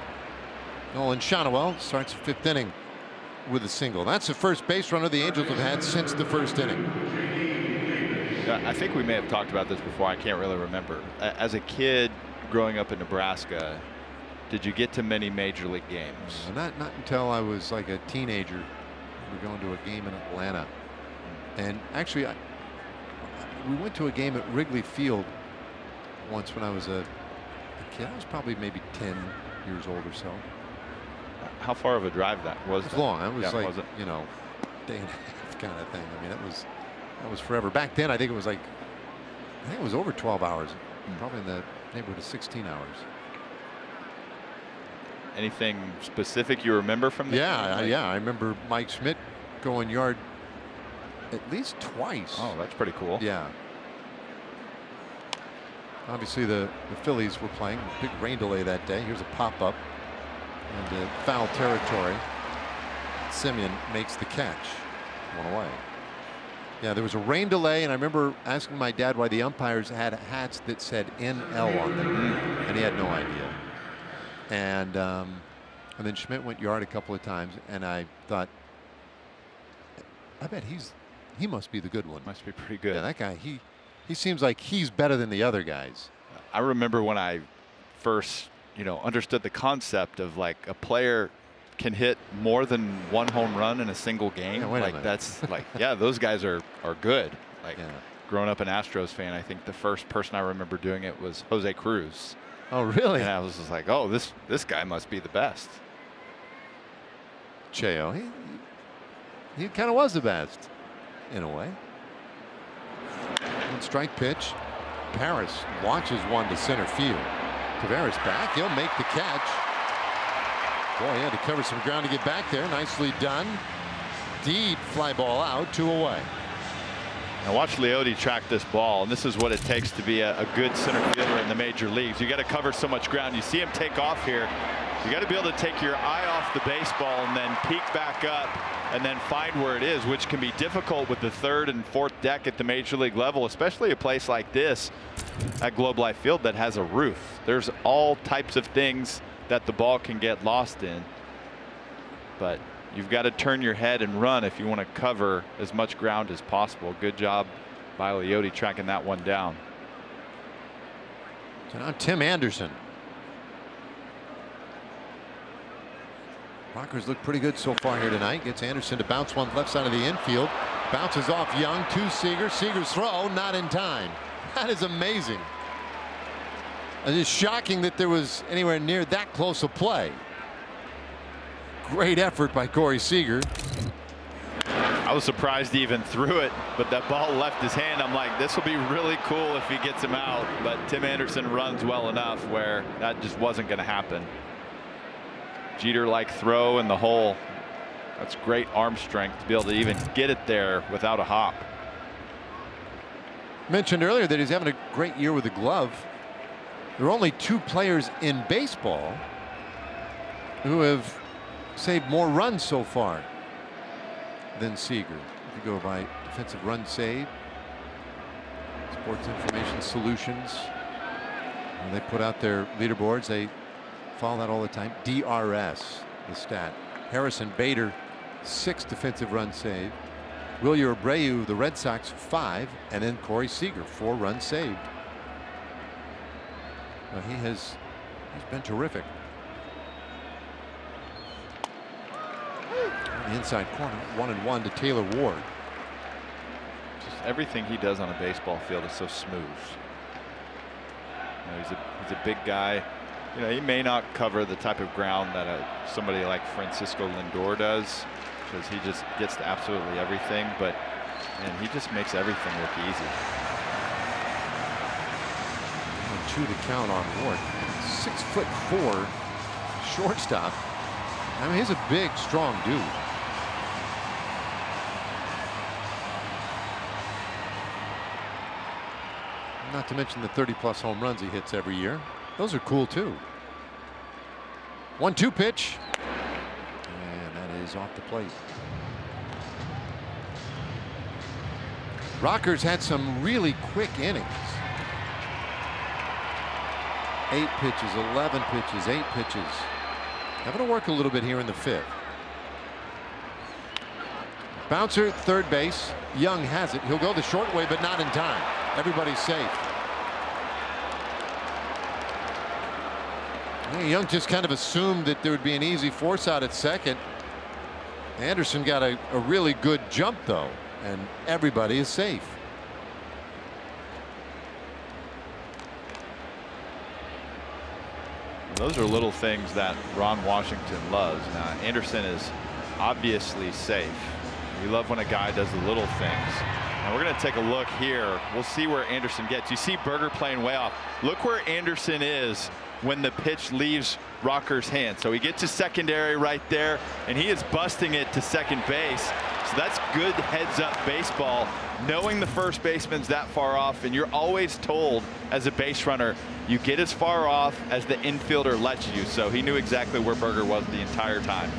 Nolan Shonowell starts the 5th inning with a single. That's the first base runner the Angels have had since the 1st inning. I think we may have talked about this before. I can't really remember. As a kid growing up in Nebraska, did you get to many major league games? Not until I was like a teenager. We were going to a game in Atlanta. And actually, we went to a game at Wrigley Field once when I was a kid. I was probably maybe 10 years old or so. How far of a drive that was? It was long. It was like, was it? you know, day and a half kind of thing. I mean, that was forever. Back then, I think it was like, I think it was over 12 hours, probably in the neighborhood of 16 hours. Anything specific you remember from that? Yeah, I remember Mike Schmidt going yard at least twice. Oh, that's pretty cool. Yeah. Obviously, the Phillies were playing. Big rain delay that day. Here's a pop-up and foul territory. Semien makes the catch. 1 away. Yeah, there was a rain delay, and I remember asking my dad why the umpires had hats that said NL on them, and he had no idea. And then Schmidt went yard a couple of times, and I thought, I bet he must be the good one. Must be pretty good. Yeah, that guy, he seems like he's better than the other guys. I remember when I first, understood the concept of like a player can hit more than 1 home run in a single game. Yeah, wait a like minute. That's like, yeah, those guys are good. Like Yeah. growing up an Astros fan, I think the first person I remember doing it was Jose Cruz. Oh, really? And I was just like, oh, this guy must be the best. Cheo, he kind of was the best in a way. 1 strike pitch. Paris launches one to center field. Taveras back. He'll make the catch. Boy, he had to cover some ground to get back there. Nicely done. Deep fly ball out, 2 away. Now watch Leote track this ball, and this is what it takes to be a good center fielder in the major leagues. You got to cover so much ground. You see him take off here. You got to be able to take your eye off the baseball and then peek back up and then find where it is, which can be difficult with the 3rd and 4th deck at the major league level, especially a place like this at Globe Life Field that has a roof. There's all types of things that the ball can get lost in, but you've got to turn your head and run if you want to cover as much ground as possible. Good job by Leote tracking that one down. So now Tim Anderson. Rockers look pretty good so far here tonight. Gets Anderson to bounce one left side of the infield. Bounces off Young to Seager. Seager's throw not in time. That is amazing. It is shocking that there was anywhere near that close a play. Great effort by Corey Seager. I was surprised he even threw it, but that ball left his hand. I'm like, this will be really cool if he gets him out. But Tim Anderson runs well enough where that just wasn't going to happen. Jeter-like throw in the hole. That's great arm strength to be able to even get it there without a hop. Mentioned earlier that he's having a great year with the glove. There are only 2 players in baseball who have saved more runs so far than Seager. If you go by defensive run save, Sports Information Solutions, when they put out their leaderboards, they follow that all the time. DRS, the stat. Harrison Bader, 6 defensive runs saved. Wilyer Abreu, the Red Sox, 5, and then Corey Seager, 4 runs saved. Well, he's been terrific. On the inside corner, 1-1 to Taylor Ward. Just everything he does on a baseball field is so smooth. You know, he's a big guy. You know, he may not cover the type of ground that somebody like Francisco Lindor does, because he just gets to absolutely everything, but man, he just makes everything look easy. 2 to count on Ward. 6'4" shortstop. I mean, he's a big, strong dude. Not to mention the 30+ home runs he hits every year. Those are cool too. 1-2 pitch. And that is off the plate. Rockers had some really quick innings. 8 pitches, 11 pitches, 8 pitches. Having to work a little bit here in the 5th. Bouncer, third base. Young has it. He'll go the short way, but not in time. Everybody's safe. Young just kind of assumed that there would be an easy force out at second. Anderson got a really good jump though, and everybody is safe. Those are little things that Ron Washington loves. Now, Anderson is obviously safe. We love when a guy does the little things. And we're going to take a look here. We'll see where Anderson gets. You see Berger playing way off. Look where Anderson is when the pitch leaves Rocker's hand. So he gets to secondary right there, and he is busting it to second base. So that's good heads-up baseball, knowing the first baseman's that far off, and you're always told as a base runner, you get as far off as the infielder lets you. So he knew exactly where Berger was the entire time.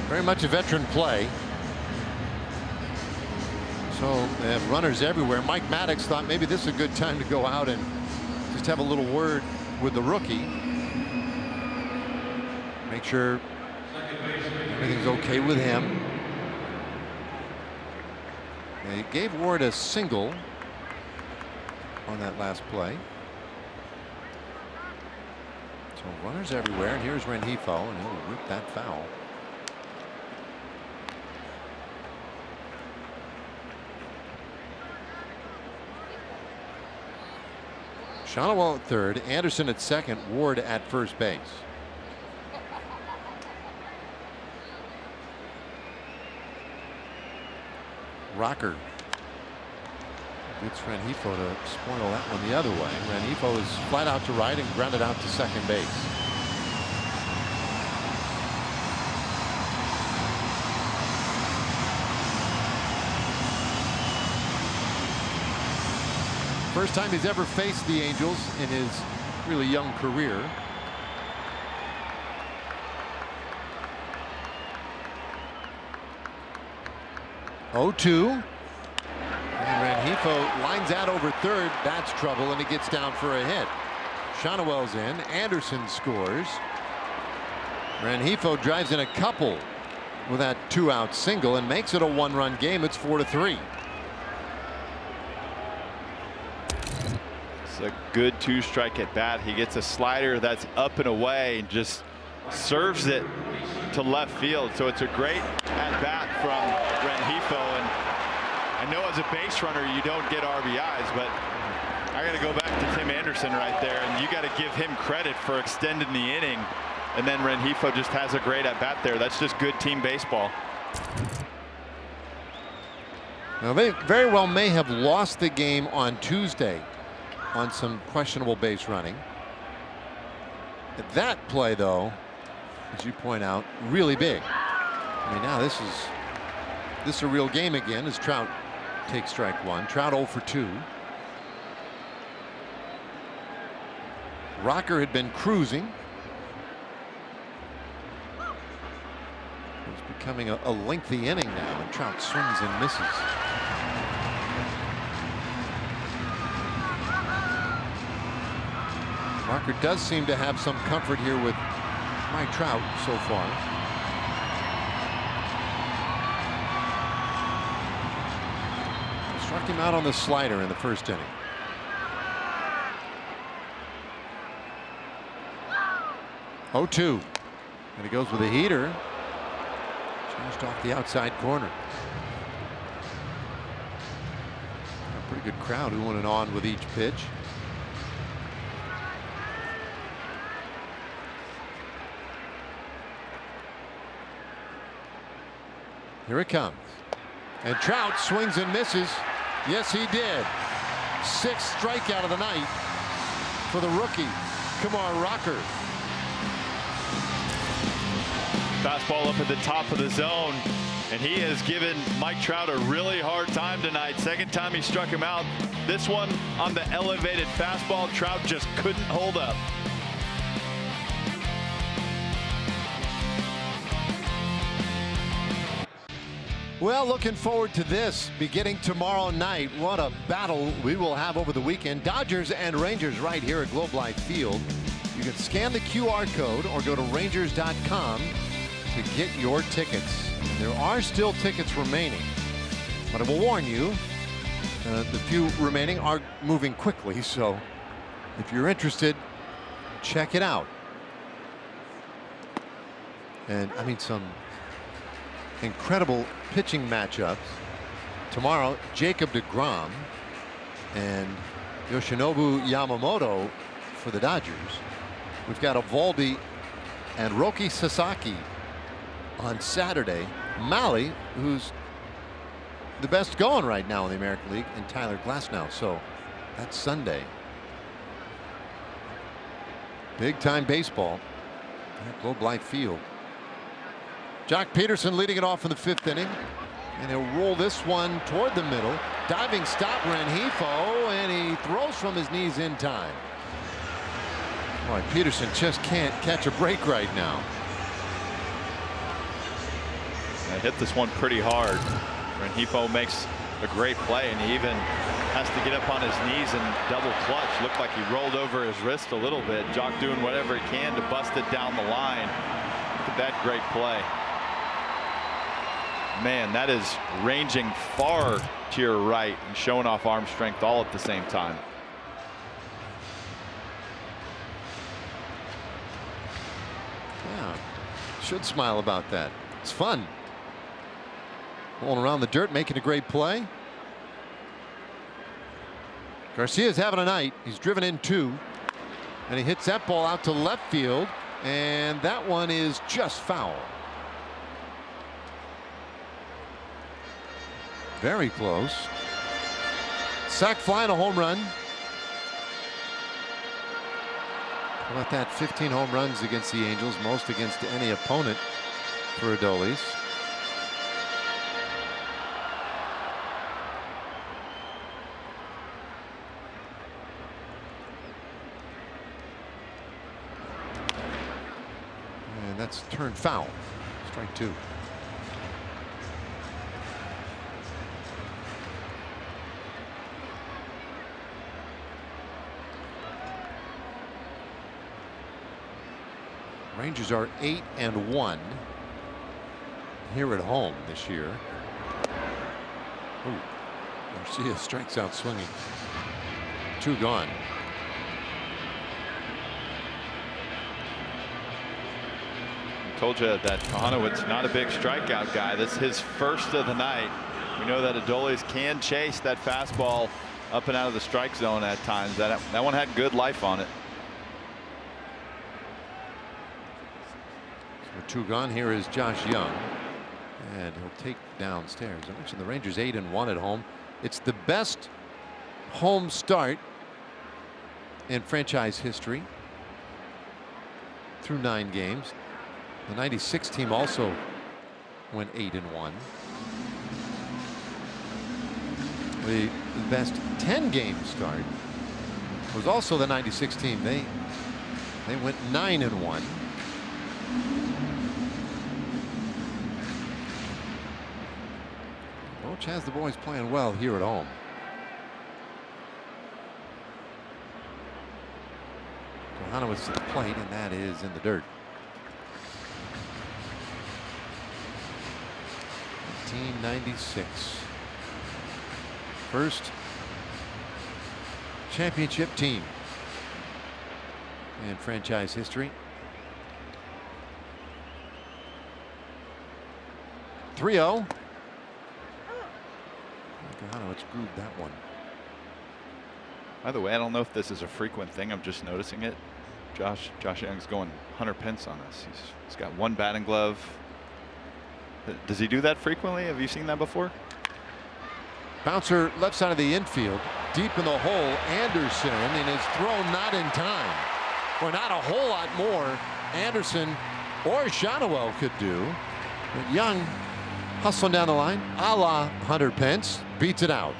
Very much a veteran play. So they have runners everywhere. Mike Maddox thought maybe this is a good time to go out and just have a little word with the rookie. Make sure everything's okay with him. They gave Ward a single on that last play. So runners everywhere, and here's Rengifo, and he'll rip that foul. Shonowell at third, Anderson at second, Ward at first base. Rocker gets Rengifo to spoil that one the other way. Rengifo is flat out to right and grounded out to second base. First time he's ever faced the Angels in his really young career. (0-2). And Rengifo lines out over third. That's trouble, and he gets down for a hit. Shonowell's in. Anderson scores. Rengifo drives in a couple with that 2-out single and makes it a 1-run game. It's 4-3. A good 2-strike at bat. He gets a slider that's up and away and just serves it to left field. So it's a great at bat from Rengifo. And I know as a base runner you don't get RBIs, but I got to go back to Tim Anderson right there, and you got to give him credit for extending the inning. And then Rengifo just has a great at bat there. That's just good team baseball. Now they very well may have lost the game on Tuesday on some questionable base running. That play, though, as you point out, really big. I mean, now this is a real game again as Trout takes strike one. Trout 0 for 2. Rocker had been cruising. It's becoming a lengthy inning now, and Trout swings and misses. Rocker does seem to have some comfort here with Mike Trout so far. Struck him out on the slider in the first inning. Oh, 2. And he goes with a heater. Just off the outside corner. A pretty good crowd oohing and on with each pitch. Here it comes. And Trout swings and misses. Yes, he did. 6th strikeout of the night for the rookie, Kumar Rocker. Fastball up at the top of the zone, and he has given Mike Trout a really hard time tonight. Second time he struck him out. This one on the elevated fastball, Trout just couldn't hold up. Well, looking forward to this beginning tomorrow night. What a battle we will have over the weekend. Dodgers and Rangers right here at Globe Life Field. You can scan the QR code or go to Rangers.com to get your tickets. There are still tickets remaining, but I will warn you, the few remaining are moving quickly. So if you're interested, check it out. And I mean, some incredible pitching matchups tomorrow. Jacob deGrom and Yoshinobu Yamamoto for the Dodgers. We've got Eovaldi and Roki Sasaki on Saturday. Mahle, who's the best going right now in the American League, and Tyler Glasnow. So that's Sunday. Big time baseball at Globe Life Field. Jock Peterson leading it off in the 5th inning, and he'll roll this one toward the middle. Diving stop, Rengifo, and he throws from his knees in time. Boy, Peterson just can't catch a break right now. I hit this one pretty hard. Rengifo makes a great play, and he even has to get up on his knees and double clutch. Looked like he rolled over his wrist a little bit. Jock doing whatever he can to bust it down the line. Look at that great play. Man, that is ranging far to your right and showing off arm strength all at the same time. Yeah, should smile about that. It's fun. Rolling around the dirt, making a great play. Garcia's having a night. He's driven in 2, and he hits that ball out to left field, and that one is just foul. Very close. Sac fly and a home run. How about that? 15 home runs against the Angels, most against any opponent for Adolis. And that's turned foul. Strike 2. Rangers are 8-1 here at home this year. Ooh, Garcia strikes out swinging. 2 gone. I told you that Kohanowitz not a big strikeout guy. This is his first of the night. We know that Adolis can chase that fastball up and out of the strike zone at times. That one had good life on it. 2 gone. Here is Josh Young, and he'll take downstairs. I mentioned the Rangers 8-1 at home. It's the best home start in franchise history through 9 games. The '96 team also went 8-1. The best 10-game start was also the '96 team. They They went 9-1. Coach has the boys playing well here at home. Kohanowitz to the plate, and that is in the dirt. 1996. First championship team in franchise history. 3-0. Kohanowitz grooved that one. By the way, I don't know if this is a frequent thing. I'm just noticing it. Josh Jung's going Hunter Pence on us. He's got one batting glove. Does he do that frequently? Have you seen that before? Bouncer left side of the infield, deep in the hole. Anderson, and his throw not in time. Well, not a whole lot more Anderson or Shadowell could do. But Young hustling down the line, a la Hunter Pence, beats it out.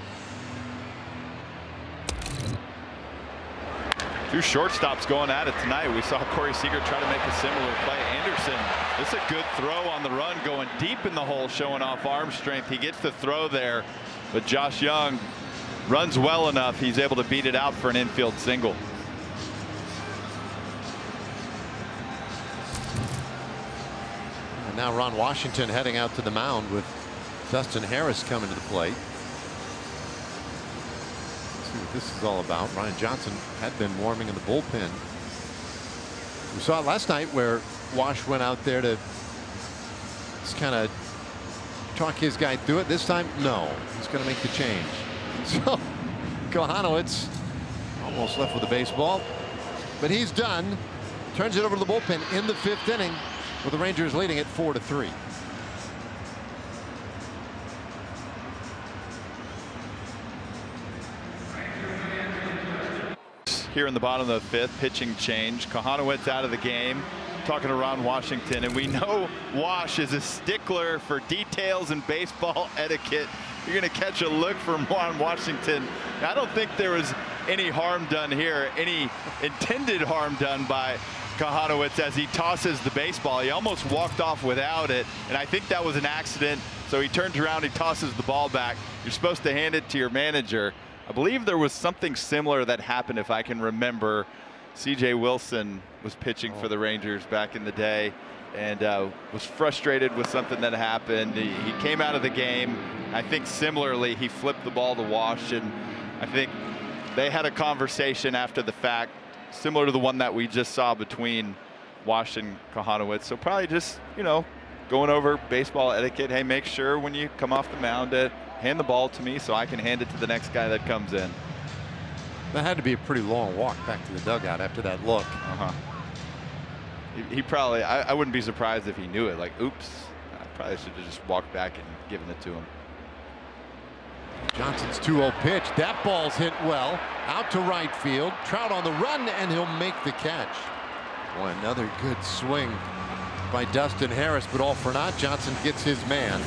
Two shortstops going at it tonight. We saw Corey Seager try to make a similar play. Anderson, this is a good throw on the run, going deep in the hole, showing off arm strength. He gets the throw there, but Josh Jung runs well enough. He's able to beat it out for an infield single. And now Ron Washington heading out to the mound with Dustin Harris coming to the plate. See what this is all about. Ryan Johnson had been warming in the bullpen. We saw it last night where Wash went out there to just kind of talk his guy through it. This time, no, he's going to make the change. So Kohanowitz almost left with the baseball, but he's done. Turns it over to the bullpen in the 5th inning, with the Rangers leading it 4-3. Here in the bottom of the 5th, pitching change. Kohanowitz out of the game, talking to Ron Washington, and we know Wash is a stickler for details and baseball etiquette. You're going to catch a look from Ron Washington. I don't think there was any harm done here, any intended harm done by Kohanowitz as he tosses the baseball. He almost walked off without it, and I think that was an accident. So he turns around, he tosses the ball back. You're supposed to hand it to your manager. I believe there was something similar that happened, if I can remember. C.J. Wilson was pitching for the Rangers back in the day, and was frustrated with something that happened. He came out of the game. I think similarly, he flipped the ball to Wash, and I think they had a conversation after the fact, similar to the one that we just saw between Wash and Kohanowitz. So probably just, you know, going over baseball etiquette. Hey, make sure when you come off the mound to hand the ball to me so I can hand it to the next guy that comes in. That had to be a pretty long walk back to the dugout after that look. He probably, I wouldn't be surprised if he knew it. Like, oops, I probably should have just walked back and given it to him. Johnson's 2-0 pitch. That ball's hit well out to right field. Trout on the run, and he'll make the catch. Boy, another good swing by Dustin Harris, but all for naught. Johnson gets his man.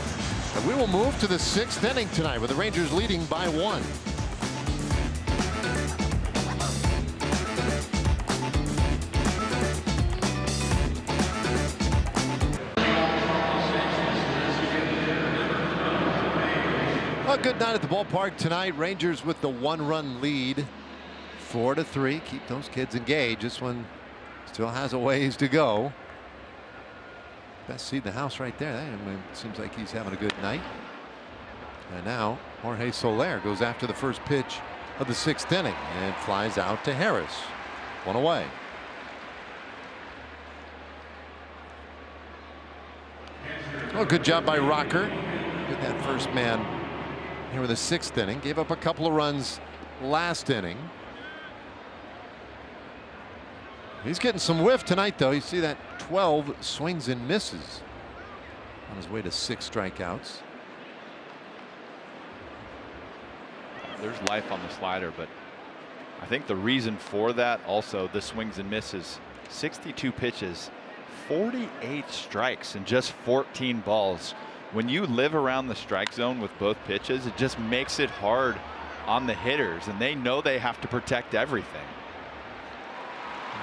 And we will move to the 6th inning tonight with the Rangers leading by 1. A good night at the ballpark tonight. Rangers with the 1-run lead, 4-3. Keep those kids engaged. This one still has a ways to go. Best seat in the house right there. That seems like he's having a good night. And now Jorge Soler goes after the first pitch of the 6th inning and flies out to Harris. 1 away. Oh, good job by Rocker. Get that first man here with the 6th inning. Gave up a couple of runs last inning. He's getting some whiff tonight, though. You see that 12 swings and misses on his way to 6 strikeouts. There's life on the slider, but I think the reason for that also the swings and misses. 62 pitches, 48 strikes, and just 14 balls. When you live around the strike zone with both pitches, it just makes it hard on the hitters, and they know they have to protect everything.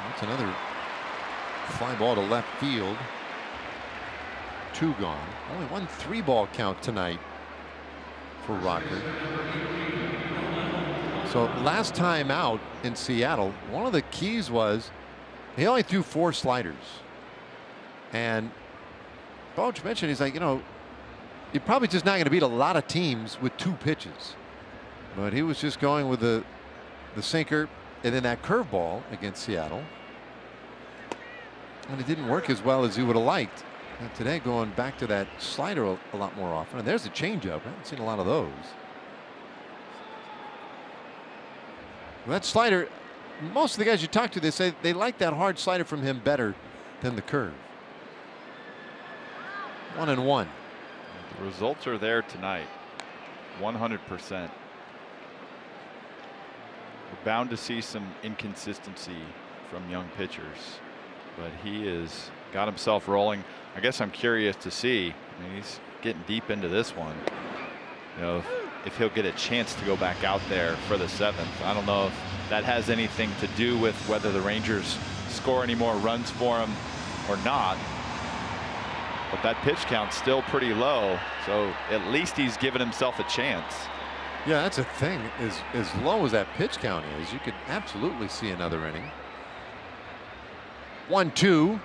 That's another Fly ball to left field. 2 gone. Only 1 3-ball count tonight for Rocker. So last time out in Seattle, one of the keys was he only threw 4 sliders. And Coach mentioned, he's like, you know, you're probably just not going to beat a lot of teams with 2 pitches. But he was just going with the sinker and then that curveball against Seattle. And it didn't work as well as he would have liked. And today going back to that slider a lot more often. And there's a changeup. I haven't seen a lot of those. Well, that slider, most of the guys you talk to, they say they like that hard slider from him better than the curve. 1-1. The results are there tonight. 100%. We're bound to see some inconsistency from young pitchers, but he has got himself rolling. I guess I'm curious to see. I mean, he's getting deep into this one. You know, if he'll get a chance to go back out there for the 7th. I don't know if that has anything to do with whether the Rangers score any more runs for him or not. But that pitch count's still pretty low, so at least he's given himself a chance. Yeah, that's a thing. As low as that pitch count is, you could absolutely see another inning. 1-2,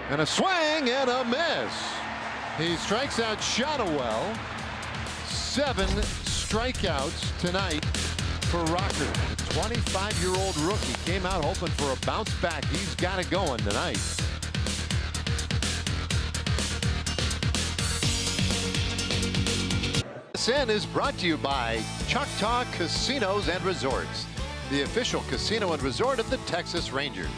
and a swing and a miss. He strikes out Shadowell. 7 strikeouts tonight for Rocker. The 25-year-old rookie came out hoping for a bounce back. He's got it going tonight. This in is brought to you by Choctaw Casinos and Resorts, the official casino and resort of the Texas Rangers.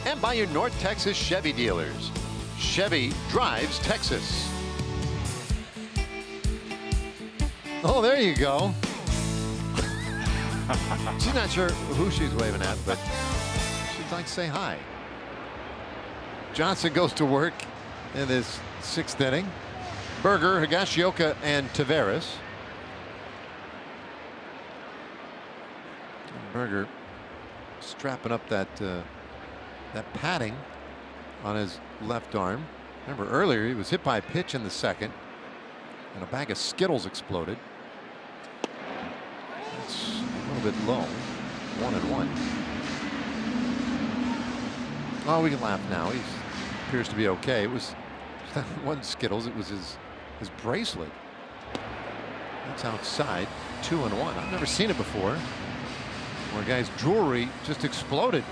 And by your North Texas Chevy dealers. Chevy drives Texas. Oh, there you go. She's not sure who she's waving at, but she'd like to say hi. Johnson goes to work in this 6th inning. Berger, Higashioka, and Taveras. Berger strapping up that padding on his left arm. Remember earlier he was hit by a pitch in the 2nd, and a bag of Skittles exploded. It's a little bit low. 1-1. Oh, we can laugh now. He appears to be okay. It was not one Skittles. It was his bracelet. That's outside. 2-1. I've never seen it before, where a guy's jewelry just exploded.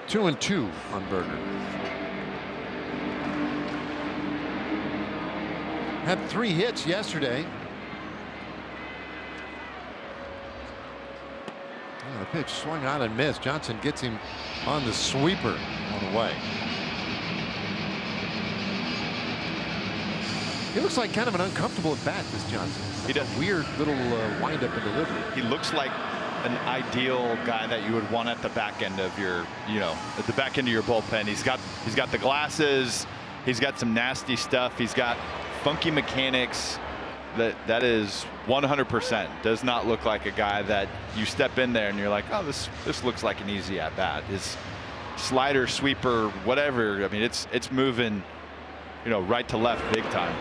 Two and 2 on Berger. Had 3 hits yesterday. Oh, the pitch swung out and missed. Johnson gets him on the sweeper on the way. He looks like kind of an uncomfortable at bat, this Johnson. He does. A weird little wind up and delivery. He looks like an ideal guy that you would want at the back end of your, at the back end of your bullpen. He's got the glasses. He's got some nasty stuff. He's got funky mechanics. That is 100% does not look like a guy that you step in there and you're like, oh, this looks like an easy at bat. His slider, sweeper, whatever. I mean, it's moving, right to left big time.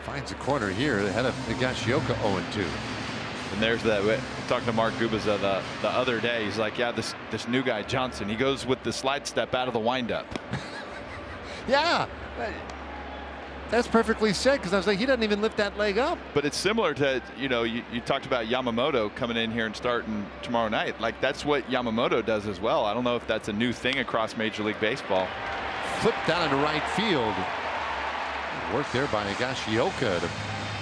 Finds a corner here ahead of Higashioka 0-2. And there's that. Talking to Mark Gubicza the other day, he's like, yeah, this new guy Johnson, he goes with the slide step out of the windup. Yeah, that's perfectly said, because I was like, he doesn't even lift that leg up. But it's similar to, you talked about Yamamoto coming in here and starting tomorrow night. Like, that's what Yamamoto does as well. I don't know if that's a new thing across Major League Baseball. Flipped down into right field. Work there by Higashioka to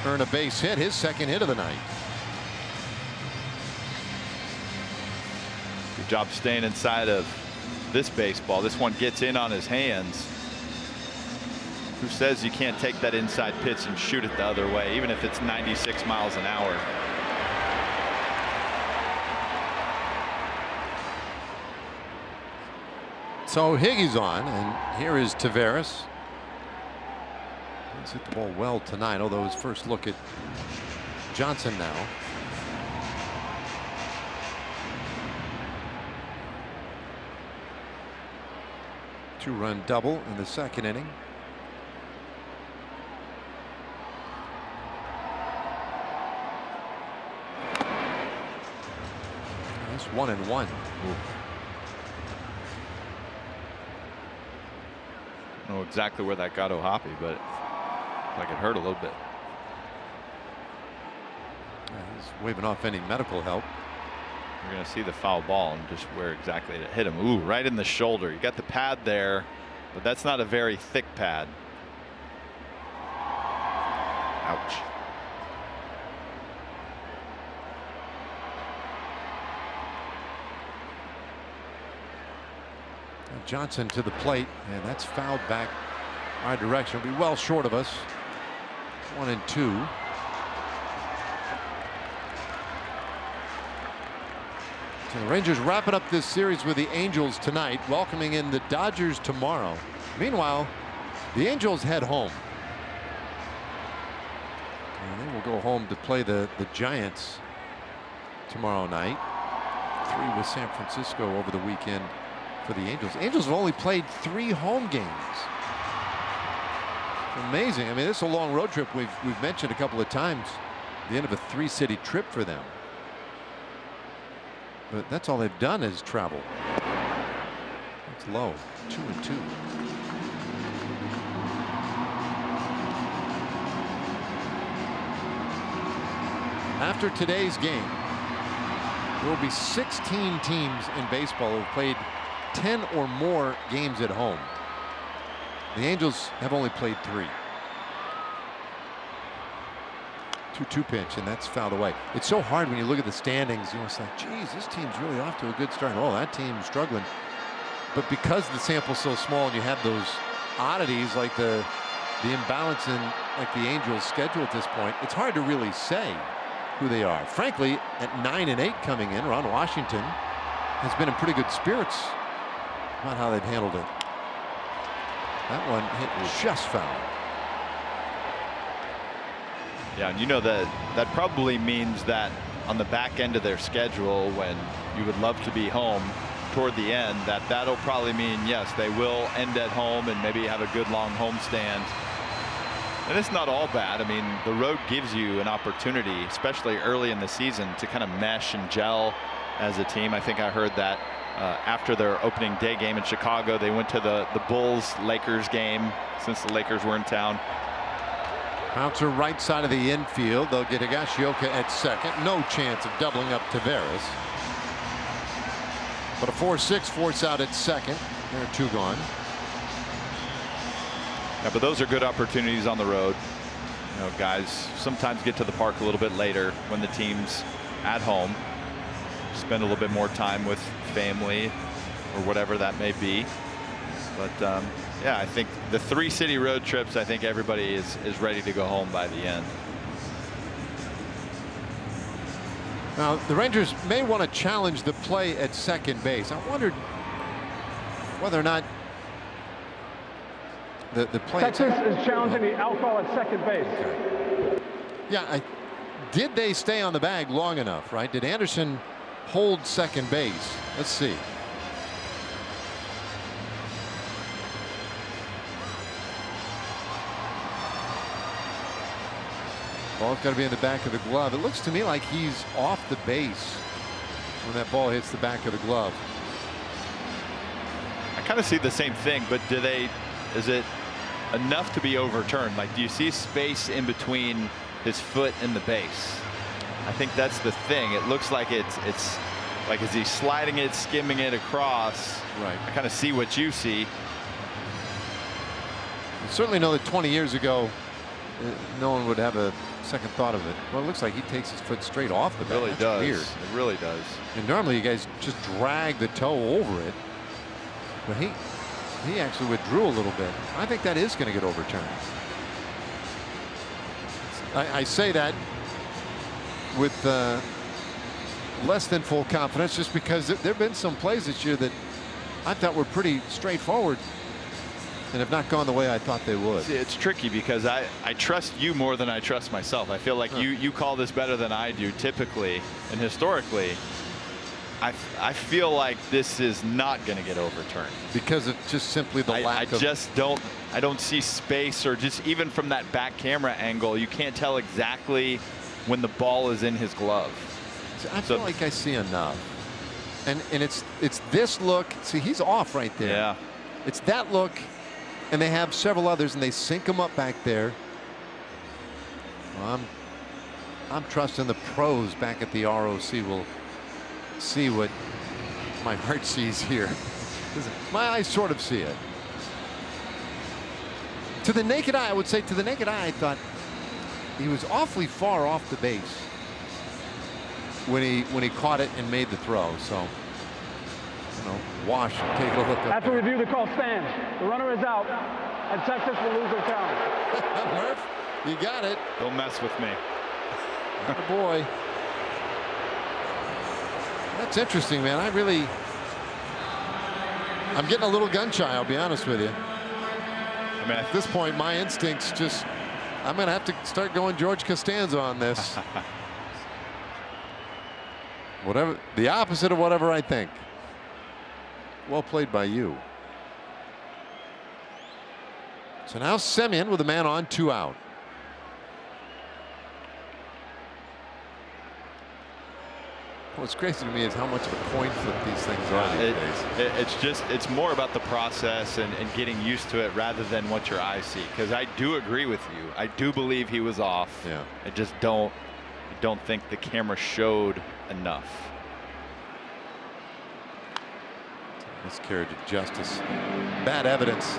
earn a base hit, his 2nd hit of the night. Good job staying inside of this baseball. This one gets in on his hands. Who says you can't take that inside pitch and shoot it the other way, even if it's 96 miles an hour? So Higgy's on, and here is Taveras. He's hit the ball well tonight, although his first look at Johnson now. 2-run double in the second inning. That's 1-1. I don't know exactly where that got O'Hoppe, but like it hurt a little bit. He's waving off any medical help. We're going to see the foul ball and just where exactly it hit him. Ooh, right in the shoulder. You got the pad there, but that's not a very thick pad. Ouch. Johnson to the plate, and that's fouled back our direction. It'll be well short of us. 1-2. So the Rangers wrapping up this series with the Angels tonight, welcoming in the Dodgers tomorrow. Meanwhile, the Angels head home. And they will go home to play the Giants tomorrow night. 3 with San Francisco over the weekend for the Angels. Angels have only played 3 home games. It's amazing. I mean, this is a long road trip. We've mentioned a couple of times the end of a 3-city trip for them. But that's all they've done is travel. It's low. 2-2. After today's game, there will be 16 teams in baseball who have played 10 or more games at home. The Angels have only played 3. 2-2 pitch, and that's fouled away. It's so hard when you look at the standings. You know, it's like, geez, this team's really off to a good start. Oh, that team's struggling. But because the sample's so small and you have those oddities like the imbalance in like the Angels' schedule at this point, it's hard to really say who they are. Frankly, at 9-8 coming in, Ron Washington has been in pretty good spirits about how they've handled it. That one hit just foul. Yeah, and you know that probably means that on the back end of their schedule, when you would love to be home toward the end, that'll probably mean, yes, they will end at home and maybe have a good long homestand. And it's not all bad. I mean, the road gives you an opportunity, especially early in the season, to kind of mesh and gel as a team. I think I heard that after their opening day game in Chicago, they went to the Bulls-Lakers game since the Lakers were in town. Bouncer right side of the infield. They'll get Higashioka at second. No chance of doubling up Taveras. But a 4-6 force out at second. There are 2 gone. Yeah, but those are good opportunities on the road. You know, guys sometimes get to the park a little bit later when the team's at home. Spend a little bit more time with family or whatever that may be. But yeah, I think the 3-city road trips, I think everybody is ready to go home by the end. Now, the Rangers may want to challenge the play at second base. I wondered whether or not the play. Texas is challenging the out call at second base. Okay. Yeah, did they stay on the bag long enough, right? Did Anderson hold second base? Let's see. Ball's got to be in the back of the glove. It looks to me like he's off the base when that ball hits the back of the glove. I kind of see the same thing, but is it enough to be overturned? Like, do you see space in between his foot and the base? I think that's the thing. It looks like it's like, is he sliding it, skimming it across? Right. I kind of see what you see. You certainly know that 20 years ago, no one would have a second thought of it. Well, it looks like he takes his foot straight off the bat. It really does. Weird. It really does. And normally you guys just drag the toe over it, but he actually withdrew a little bit. I think that is going to get overturned. I say that with less than full confidence, just because there have been some plays this year that I thought were pretty straightforward and have not gone the way I thought they would. See, it's tricky because I trust you more than I trust myself. I feel like you call this better than I do typically and historically. I feel like this is not going to get overturned because of just simply the lack of. I don't see space, or just even from that back camera angle, you can't tell exactly when the ball is in his glove. I feel like I see enough, and it's this look. See, he's off right there. Yeah. It's that look, and they have several others, and they sync them up back there. Well, I'm trusting the pros back at the ROC will see what my heart sees here. My eyes sort of see it. To the naked eye, I would say, to the naked eye, I thought he was awfully far off the base when he caught it and made the throw. So, you know, Wash, take a look. After review, the call stands. The runner is out, and Texas will lose their challenge. Murph, you got it. Don't mess with me. Oh boy. That's interesting, man. I'm getting a little gun shy, I'll be honest with you. I mean, At this point, my instincts I'm going to have to start going George Costanza on this. Whatever, the opposite of whatever I think. Well played by you. So now Semien with a man on, 2 out. What's crazy to me is how much of a coin flip these things are these days. It's more about the process and getting used to it rather than what your eyes see. Because I do agree with you. I do believe he was off. Yeah. I just don't think the camera showed enough. Miscarriage of justice. Bad evidence.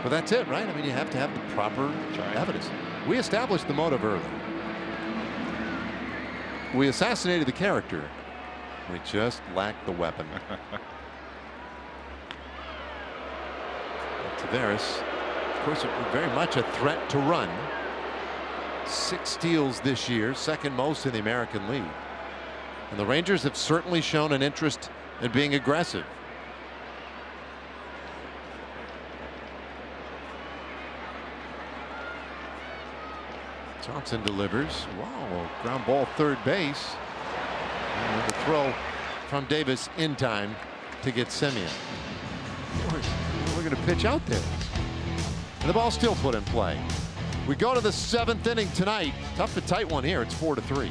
But that's it, right? I mean, you have to have the proper evidence. We established the motive early. We assassinated the character. We just lacked the weapon. Taveras, of course, very much a threat to run. 6 steals this year, second most in the American League. And the Rangers have certainly shown an interest in being aggressive. Johnson delivers. Wow, ground ball third base. And the throw from Davis in time to get Semien. We're going to pitch out there. And the ball still put in play. We go to the 7th inning tonight. Tough and tight one here. It's 4-3.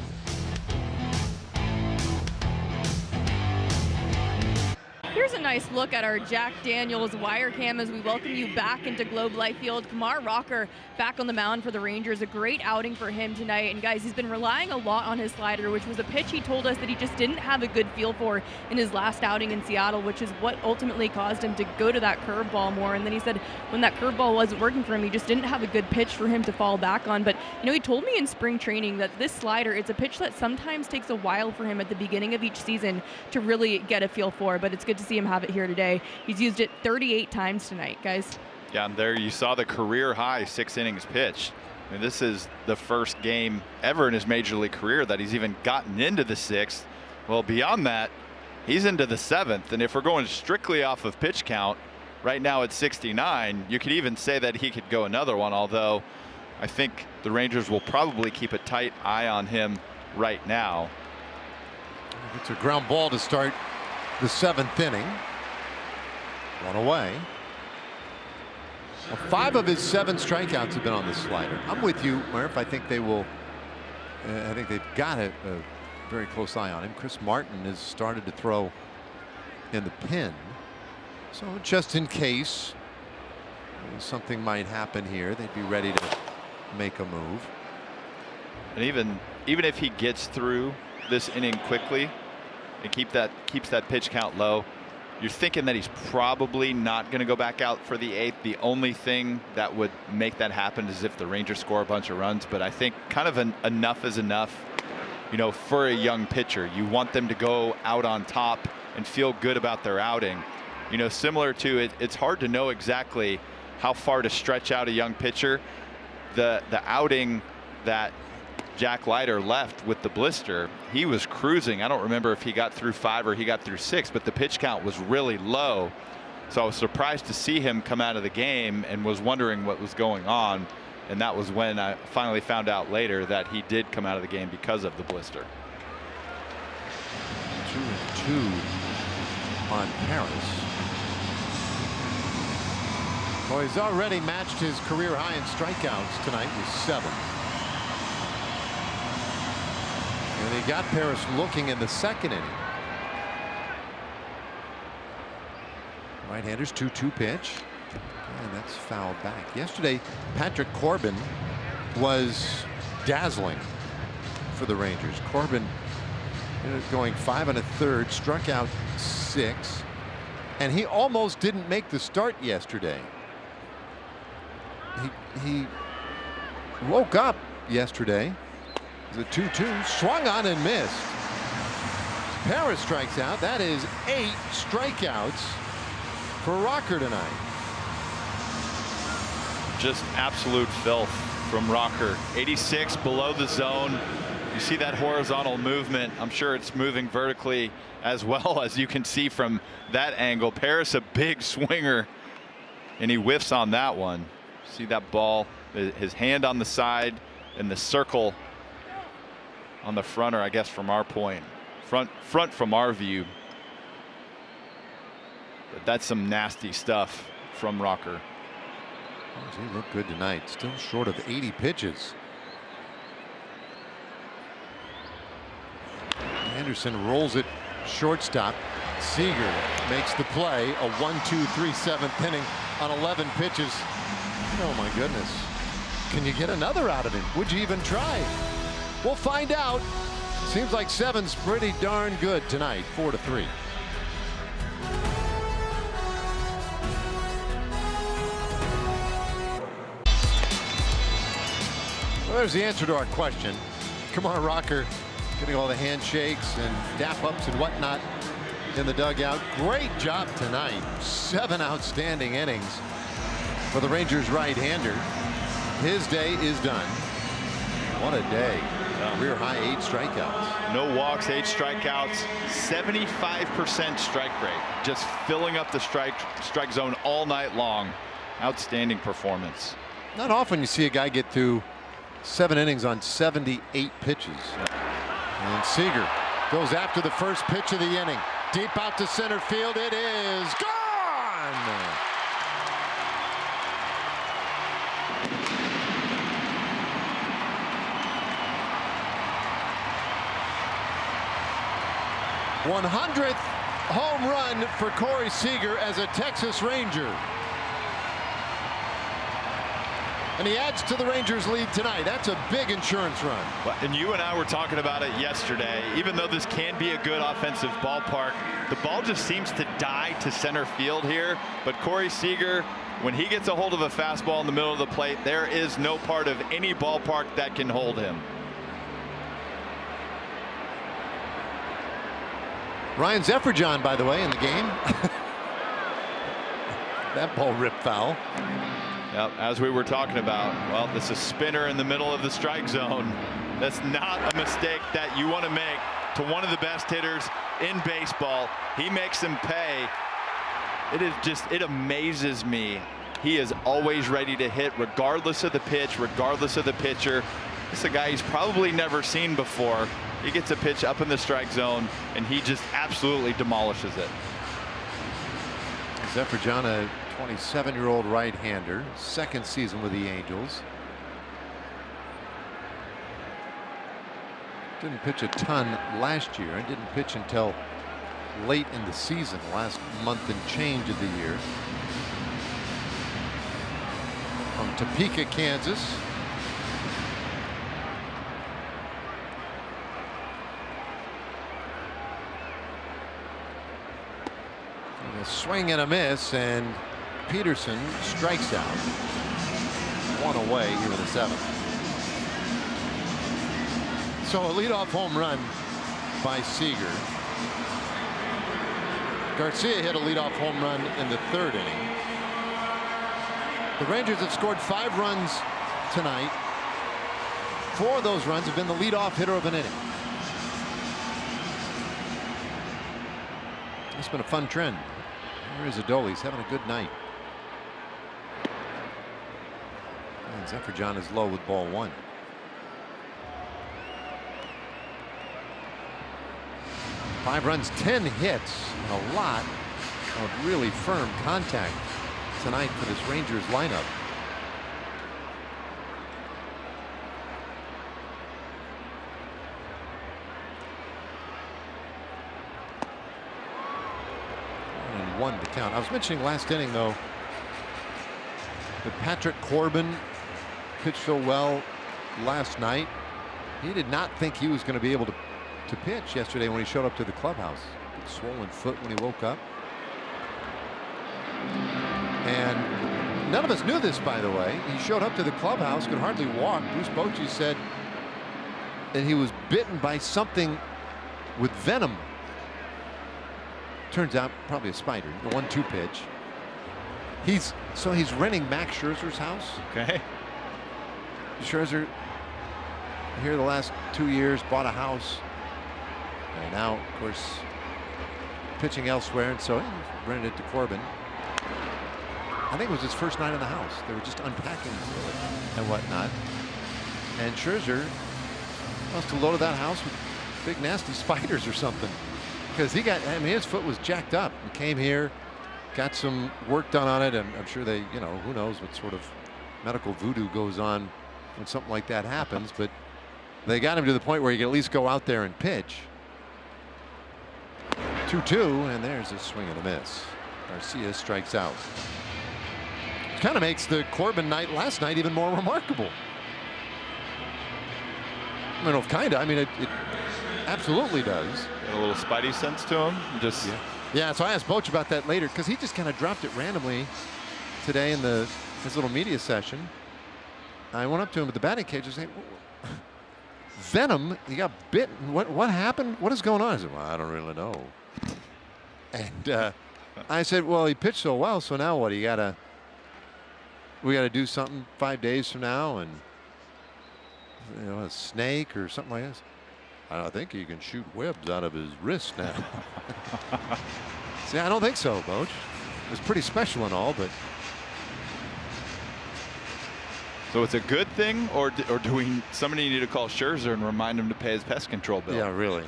Here's a nice look at our Jack Daniels wire cam as we welcome you back into Globe Life Field. Kumar Rocker back on the mound for the Rangers. A great outing for him tonight. And guys, he's been relying a lot on his slider, which was a pitch he told us that he just didn't have a good feel for in his last outing in Seattle, which is what ultimately caused him to go to that curveball more. And then he said when that curveball wasn't working for him, he just didn't have a good pitch for him to fall back on. But, you know, he told me in spring training that this slider, it's a pitch that sometimes takes a while for him at the beginning of each season to really get a feel for. But it's good to see him have it here today. He's used it 38 times tonight, guys. Yeah, and there you saw the career high 6 innings pitched. I mean, this is the first game ever in his major league career that he's even gotten into the 6th. Well, beyond that, he's into the 7th. And if we're going strictly off of pitch count, right now at 69, you could even say that he could go another one, although I think the Rangers will probably keep a tight eye on him right now. It's a ground ball to start the 7th inning. 1 away. Well, 5 of his 7 strikeouts have been on the slider. I'm with you, Murph. I think they will. I think they've got a very close eye on him. Chris Martin has started to throw in the pin. So just in case something might happen here, they'd be ready to make a move. And even if he gets through this inning quickly and keeps that pitch count low, you're thinking that he's probably not going to go back out for the 8th. The only thing that would make that happen is if the Rangers score a bunch of runs. But I think kind of enough is enough, you know, for a young pitcher. You want them to go out on top and feel good about their outing. You know, similar to it, it's hard to know exactly how far to stretch out a young pitcher. The outing that Jack Leiter left with the blister, he was cruising. I don't remember if he got through 5 or he got through 6, but the pitch count was really low. So I was surprised to see him come out of the game and was wondering what was going on. And that was when I finally found out later that he did come out of the game because of the blister. 2-2 on Paris. Well, he's already matched his career high in strikeouts tonight with 7. And he got Paris looking in the 2nd inning. Right-handers 2-2 pitch. And that's fouled back. Yesterday, Patrick Corbin was dazzling for the Rangers. Corbin going 5 1/3, struck out 6, and he almost didn't make the start yesterday. He woke up yesterday. It was a 2-2, swung on and missed. Paris strikes out. That is 8 strikeouts for Rocker tonight. Just absolute filth from Rocker. 86 below the zone. You see that horizontal movement. I'm sure it's moving vertically as well, as you can see from that angle. Paris a big swinger, and he whiffs on that one. See that ball, his hand on the side and the circle on the front, or I guess from our point, front from our view. But that's some nasty stuff from Rocker. Oh, he looked good tonight. Still short of 80 pitches. Anderson rolls it shortstop. Seager makes the play. A 1-2-3 7th inning on 11 pitches. Oh my goodness. Can you get another out of him? Would you even try? We'll find out. Seems like 7's pretty darn good tonight. 4-3. Well, there's the answer to our question. Come on, Rocker. Getting all the handshakes and dap-ups and whatnot in the dugout. Great job tonight. 7 outstanding innings for the Rangers right-hander. His day is done. What a day. Career high 8 strikeouts. No walks, 8 strikeouts, 75% strike rate. Just filling up the strike zone all night long. Outstanding performance. Not often you see a guy get through 7 innings on 78 pitches. And Seager goes after the first pitch of the inning. Deep out to center field. It is gone. #100th home run for Corey Seager as a Texas Ranger. And he adds to the Rangers' lead tonight. That's a big insurance run. And you and I were talking about it yesterday. Even though this can be a good offensive ballpark, the ball just seems to die to center field here. But Corey Seager, when he gets a hold of a fastball in the middle of the plate, there is no part of any ballpark that can hold him. Ryan Zefferjohn, by the way, in the game. That ball ripped foul. Yep, as we were talking about, well, this is a spinner in the middle of the strike zone. That's not a mistake that you want to make to one of the best hitters in baseball. He makes him pay. It amazes me. He is always ready to hit regardless of the pitch, regardless of the pitcher. This is a guy he's probably never seen before. He gets a pitch up in the strike zone and he just absolutely demolishes it. Zefferjohn, a 27-year-old right-hander, 2nd season with the Angels. Didn't pitch a ton last year and didn't pitch until late in the season, last month and change of the year. From Topeka, Kansas. A swing and a miss, and Peterson strikes out. 1 away here with the 7th. So a leadoff home run by Seager. Garcia hit a leadoff home run in the 3rd inning. The Rangers have scored 5 runs tonight. 4 of those runs have been the leadoff hitter of an inning. It's been a fun trend. Here's Adolis. He's having a good night. And Zefferjohn is low with ball 1. 5 runs, 10 hits, and a lot of really firm contact tonight for this Rangers lineup. And 1 to count. I was mentioning last inning, though, that Patrick Corbin pitched so well last night. He did not think he was going to be able to pitch yesterday when he showed up to the clubhouse. Big swollen foot when he woke up. And none of us knew this, by the way. He showed up to the clubhouse, could hardly walk. Bruce Bochy said that he was bitten by something with venom. Turns out probably a spider. The 1-2 pitch. He's renting Max Scherzer's house. Okay. Scherzer here the last 2 years, bought a house, and now of course pitching elsewhere, and so he rented it to Corbin. I think it was his first night in the house. They were just unpacking and whatnot, and Scherzer must have loaded that house with big nasty spiders or something, because he got, I mean, his foot was jacked up. He came here, got some work done on it, and I'm sure they, you know, who knows what sort of medical voodoo goes on when something like that happens, but they got him to the point where he could at least go out there and pitch. 2-2, and there's a swing and a miss. Garcia strikes out. It kind of makes the Corbin night last night even more remarkable. I don't know if kind of. I mean, it absolutely does. Got a little spidey sense to him. Just yeah. So I asked Boch about that later, because he just kind of dropped it randomly today in his little media session. I went up to him at the batting cage and said, venom, he got bitten. What happened? What is going on? He said, well, I don't really know. And I said, well, he pitched so well, so now what? We gotta do something 5 days from now, and you know, a snake or something like this. I think he can shoot webs out of his wrist now. See, I don't think so, Boch. It was pretty special and all, but. So it's a good thing, or do somebody need to call Scherzer and remind him to pay his pest control bill? Yeah, really.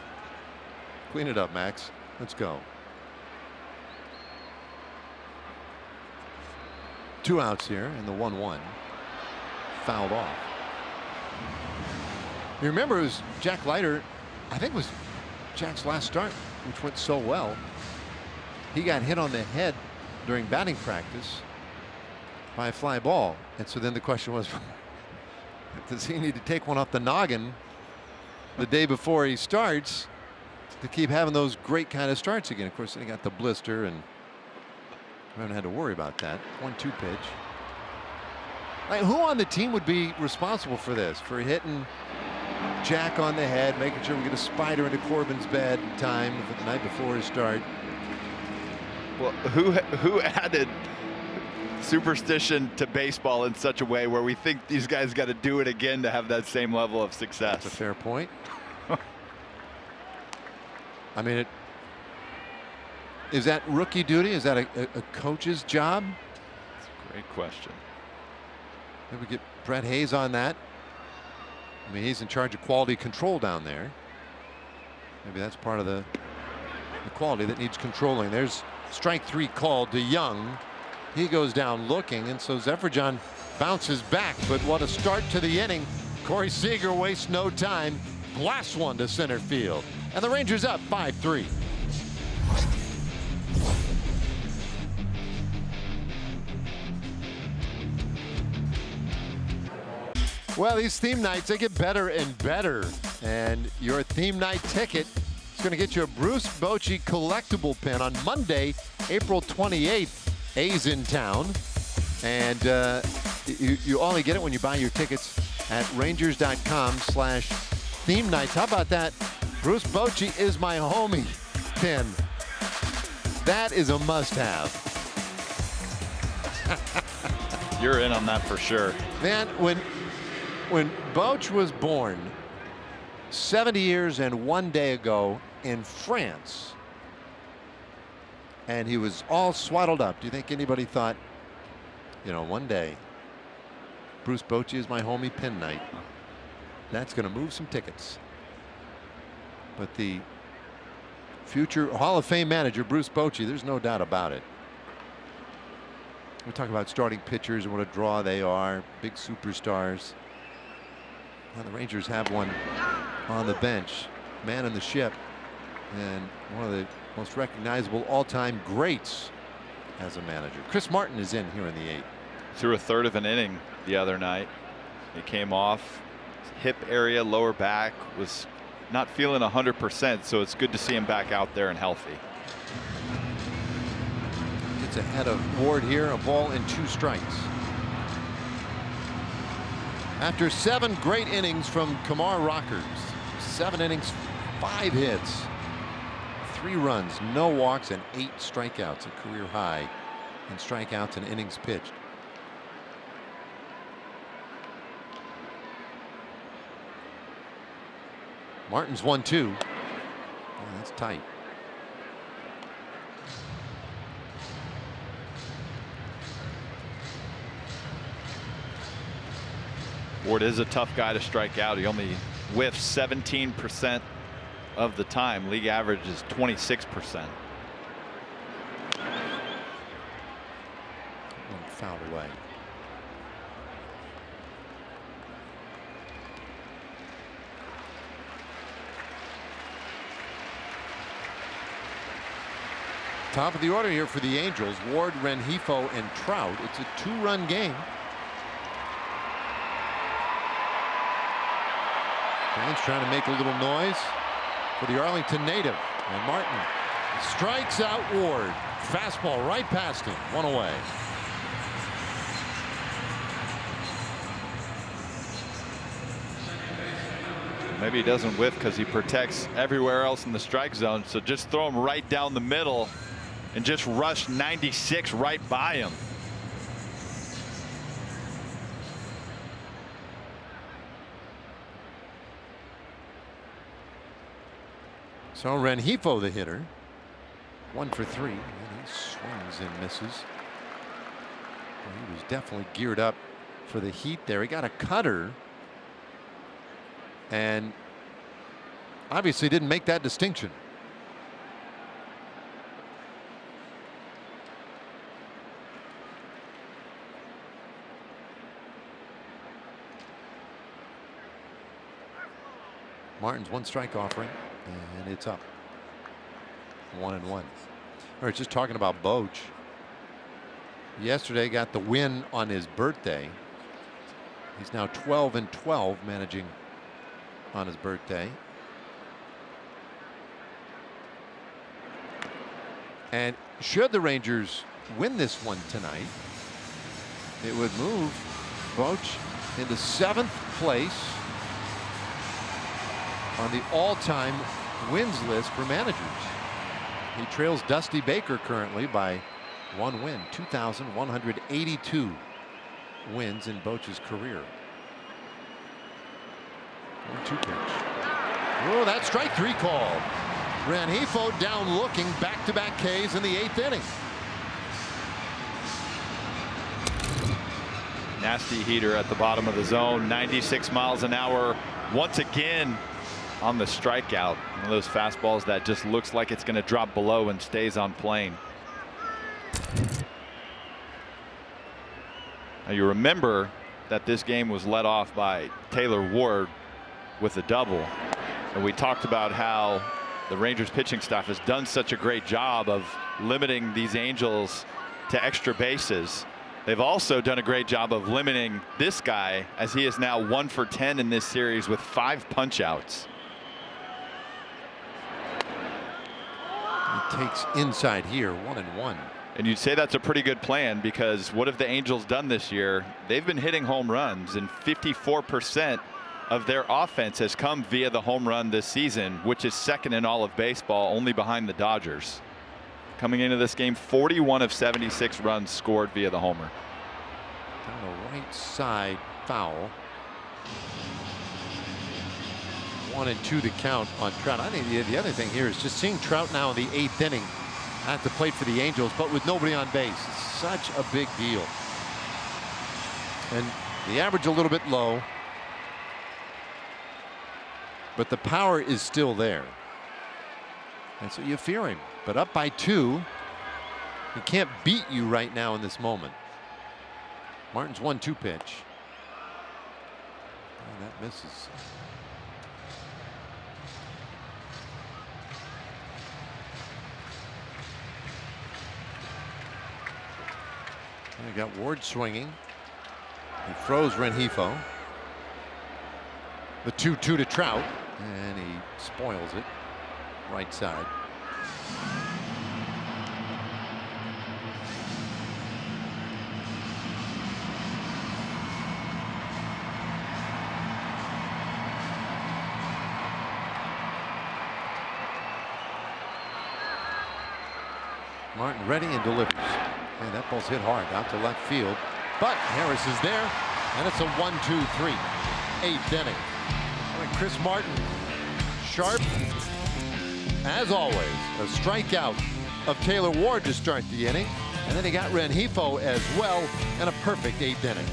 Clean it up, Max. Let's go. 2 outs here in the 1-1. Fouled off. You remember it was Jack Leiter, I think it was Jack's last start, which went so well. He got hit on the head during batting practice by a fly ball. And so then the question was, does he need to take one off the noggin the day before he starts to keep having those great kind of starts again? Of course, he got the blister, and we haven't had to worry about that. 1-2 pitch. Like, who on the team would be responsible for this? For hitting Jack on the head, making sure we get a spider into Corbin's bed in time for the night before his start? Well, who added superstition to baseball in such a way where we think these guys got to do it again to have that same level of success? That's a fair point. I mean, is that rookie duty? Is that a coach's job? That's a great question. Maybe we get Brett Hayes on that. I mean, he's in charge of quality control down there. Maybe that's part of the quality that needs controlling. There's strike 3 called to Young. He goes down looking, and so Zephyr bounces back. But what a start to the inning. Corey Seager wastes no time. Blasts one to center field. And the Rangers up 5-3. Well, these theme nights, they get better and better. And your theme night ticket is going to get you a Bruce Bochy collectible pin on Monday, April 28th. A's in town, and you only get it when you buy your tickets at Rangers.com/theme nights. How about that? Bruce Bochy is my homie pin. That is a must-have. You're in on that for sure. Man, when Boch was born 70 years and 1 day ago in France, and he was all swaddled up, do you think anybody thought, you know, one day Bruce Bochy is my homie pin night? That's going to move some tickets. But the future Hall of Fame manager Bruce Bochy. There's no doubt about it. We talk about starting pitchers and what a draw they are, big superstars. Now the Rangers have one on the bench, man in the ship, and one of the most recognizable all-time greats as a manager. Chris Martin is in here in the 8th. Threw a third of an inning the other night. He came off hip area, lower back, was not feeling 100%, so it's good to see him back out there and healthy. Gets ahead of Ward here, a ball and 2 strikes. After 7 great innings from Kumar Rockers, 7 innings, 5 hits, 3 runs, no walks, and 8 strikeouts, a career high in strikeouts and innings pitched. Martin's 1-2. Oh, that's tight. Ward is a tough guy to strike out. He only whiffs 17% of the time. League average is 26%. One fouled away. Top of the order here for the Angels. Ward, Rengifo, and Trout. It's a 2-run game. Fans trying to make a little noise for the Arlington native. And Martin strikes out Ward. Fastball right past him. 1 away. Maybe he doesn't whiff because he protects everywhere else in the strike zone. So just throw him right down the middle and just rush 96 right by him. So Rengifo, the hitter, 1 for 3, and he swings and misses. Well, he was definitely geared up for the heat there. He got a cutter and obviously didn't make that distinction. Martin's 1 strike offering, and it's up 1-1. All right, just talking about Boch. Yesterday got the win on his birthday. He's now 12-12 managing on his birthday. And should the Rangers win this one tonight, it would move Boch into 7th place on the all-time wins list for managers. He trails Dusty Baker currently by 1 win, 2,182 wins in Boch's career. 1-2 pitch. Oh, that strike 3 call. Rengifo down looking, back-to-back Ks in the 8th inning. Nasty heater at the bottom of the zone, 96 miles an hour once again on the strikeout. One of those fastballs that just looks like it's going to drop below and stays on plane. Now you remember that this game was led off by Taylor Ward with a double, and we talked about how the Rangers pitching staff has done such a great job of limiting these Angels to extra bases. They've also done a great job of limiting this guy, as he is now 1 for 10 in this series with 5 punch-outs. He takes inside here, 1-1. And you'd say that's a pretty good plan, because what have the Angels done this year? They've been hitting home runs, and 54% of their offense has come via the home run this season, which is 2nd in all of baseball, only behind the Dodgers. Coming into this game, 41 of 76 runs scored via the homer. Down the right side, foul. 1-2 to count on Trout. I think the other thing here is just seeing Trout now in the 8th inning at the plate for the Angels, but with nobody on base. Such a big deal. And the average a little bit low, but the power is still there. And so you fear him. But up by 2, he can't beat you right now in this moment. Martin's 1-2 pitch. Oh, that misses. And we got Ward swinging. He froze Rengifo. The 2-2 to Trout, and he spoils it. Right side. Martin ready and delivers. And that ball's hit hard out to left field. But Harris is there, and it's a 1-2-3. 8th inning. And Chris Martin, sharp as always. A strikeout of Taylor Ward to start the inning. And then he got Rengifo as well, and a perfect 8th inning.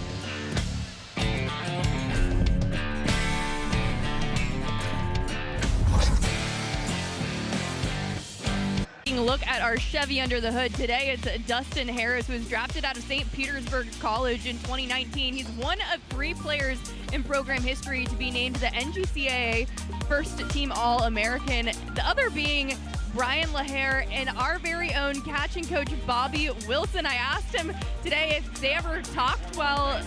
Look at our Chevy under the hood today. It's Dustin Harris, who was drafted out of St. Petersburg College in 2019. He's one of 3 players in program history to be named the NGCAA First Team All-American. The other being Brian LaHare and our very own catching coach Bobby Wilson. I asked him today if they ever talked while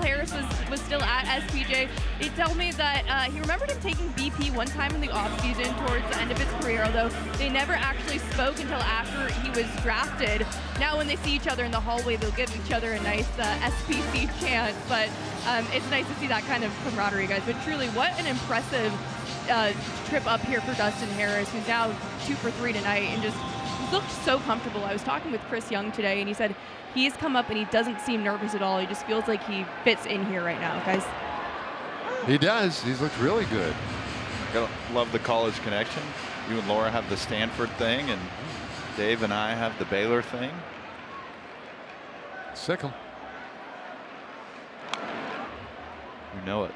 Harris was still at SPJ. He told me that he remembered him taking BP one time in the offseason towards the end of his career, although they never actually spoke until after he was drafted. Now when they see each other in the hallway, they'll give each other a nice SPC chant, but it's nice to see that kind of camaraderie, guys. But truly, what an impressive trip up here for Dustin Harris, who's now 2 for 3 tonight and just looked so comfortable. I was talking with Chris Young today, and he said he's come up and he doesn't seem nervous at all. He just feels like he fits in here right now, guys. He does. He's looked really good. Gotta love the college connection. You and Laura have the Stanford thing, and Dave and I have the Baylor thing. Sick 'em. You know it.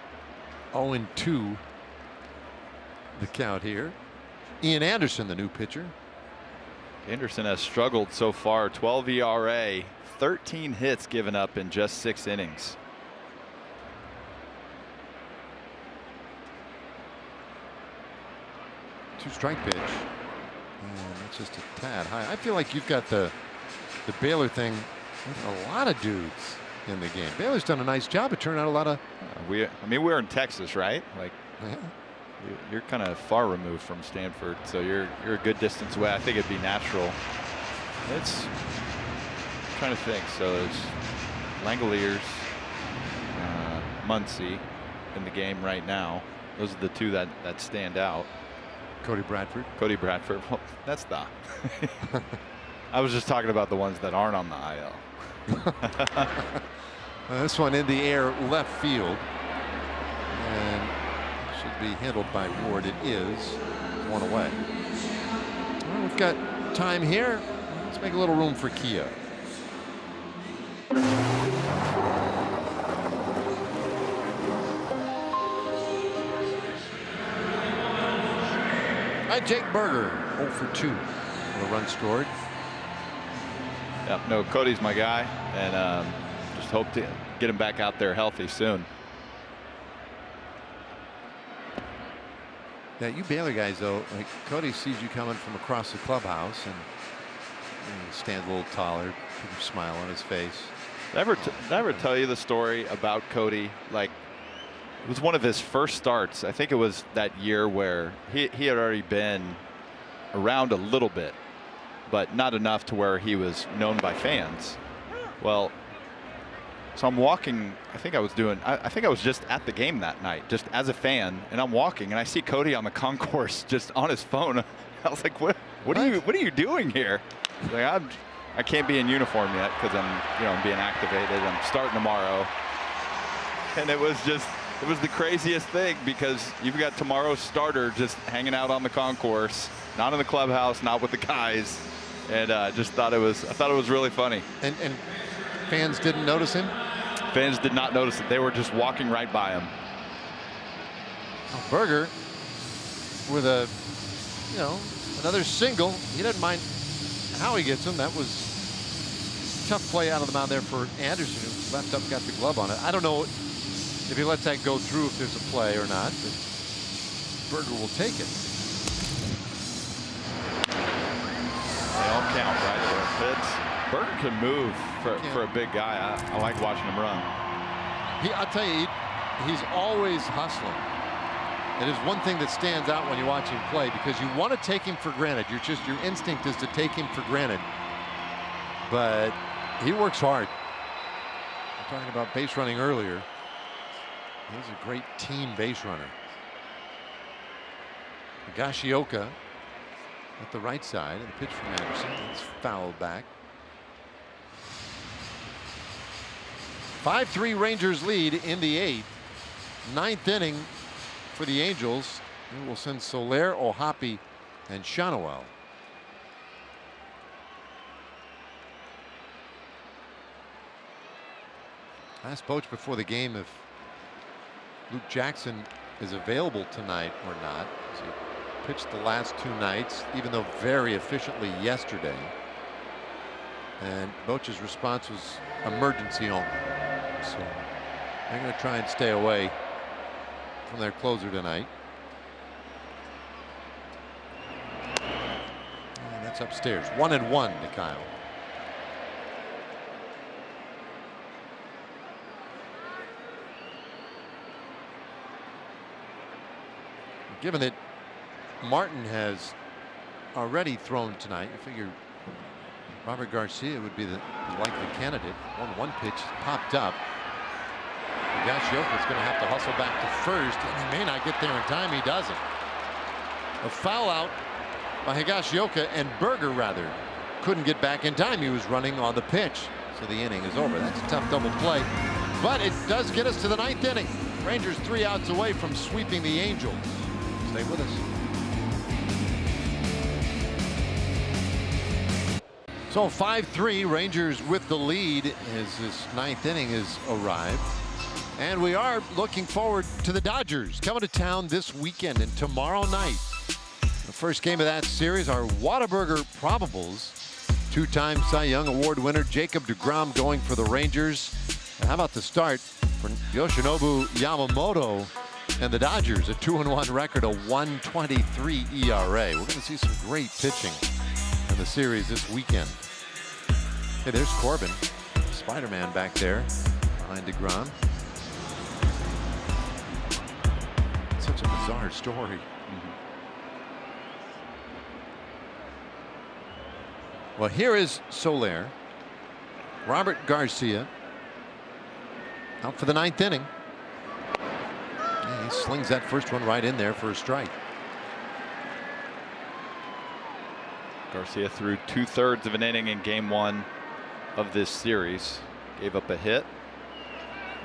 0-2 the count here. Ian Anderson, the new pitcher. Anderson has struggled so far. 12 ERA, 13 hits given up in just 6 innings. Two-strike pitch. And that's just a tad high. I feel like you've got the Baylor thing with a lot of dudes in the game. Baylor's done a nice job of turning out a lot of. I mean, we're in Texas, right? Like, Yeah. you're kind of far removed from Stanford, so you're a good distance away. I think it'd be natural. It's I'm trying to think. So there's Langoliers, Muncie in the game right now. Those are the 2 that stand out. Cody Bradford. Cody Bradford. Well, that's the. I was just talking about the ones that aren't on the IL. This one in the air left field. And should be handled by Ward. It is 1 away. Well, we've got time here. Let's make a little room for Kia. Jake Berger 0 for 2 on a run scored. Yep, no, Cody's my guy, and just hope to get him back out there healthy soon. Now, you Baylor guys, though, like Cody sees you coming from across the clubhouse and he stands a little taller, put a smile on his face. Did I ever tell you the story about Cody? Like, it was one of his first starts. I think it was that year where he had already been around a little bit, but not enough to where he was known by fans. Well, so I'm walking. I think I was just at the game that night, just as a fan, and I'm walking and I see Cody on the concourse just on his phone. I was like, what are you doing here? Like, I can't be in uniform yet because I'm being activated. I'm starting tomorrow. And it was the craziest thing because you've got tomorrow's starter just hanging out on the concourse, not in the clubhouse, not with the guys, and I thought it was really funny. And fans didn't notice him? Fans did not notice it. They were just walking right by him. Berger with a Another single. He doesn't mind how he gets them. That was a tough play out of the mound there for Anderson, who left up, got the glove on it. I don't know if he lets that go through, if there's a play or not, but Burger will take it. They all count right there. Burger can move for a big guy. I like watching him run. I'll tell you, he's always hustling. It is one thing that stands out when you watch him play, because you want to take him for granted. Your instinct is to take him for granted. But he works hard. I'm talking about base running earlier. He's a great team base runner. Higashioka at the right side, and the pitch from Anderson. It's fouled back. 5-3 Rangers lead in the 8th. 9th inning for the Angels. We will send Soler, O'Hoppe, and Shawnuel. I asked Boch before the game if Luke Jackson is available tonight or not. He pitched the last 2 nights, even though very efficiently yesterday. And Boch's response was emergency only. So they're going to try and stay away from their closer tonight. And that's upstairs. 1-1 to Kyle. Given that Martin has already thrown tonight, you figure Robert Garcia would be the likely candidate. 1-1 pitch popped up. Higashioka's going to have to hustle back to first, and he may not get there in time. He doesn't. A foul out by Higashioka, and Burger rather couldn't get back in time. He was running on the pitch, so the inning is over. That's a tough double play, but it does get us to the 9th inning. Rangers 3 outs away from sweeping the Angels. Stay with us. So 5-3 Rangers with the lead as this 9th inning has arrived. And we are looking forward to the Dodgers coming to town this weekend and tomorrow night. The first game of that series, our Whataburger probables. 2-time Cy Young Award winner Jacob deGrom going for the Rangers. And how about the start for Yoshinobu Yamamoto and the Dodgers? A 2-1 record, a 1.23 ERA. We're going to see some great pitching in the series this weekend. Hey, there's Corbin, Spider-Man back there behind deGrom. Such a bizarre story. Well, here is Soler. Robert Garcia out for the 9th inning. Yeah, he slings that first one right in there for a strike. Garcia threw 2/3 of an inning in game 1 of this series. Gave up a hit.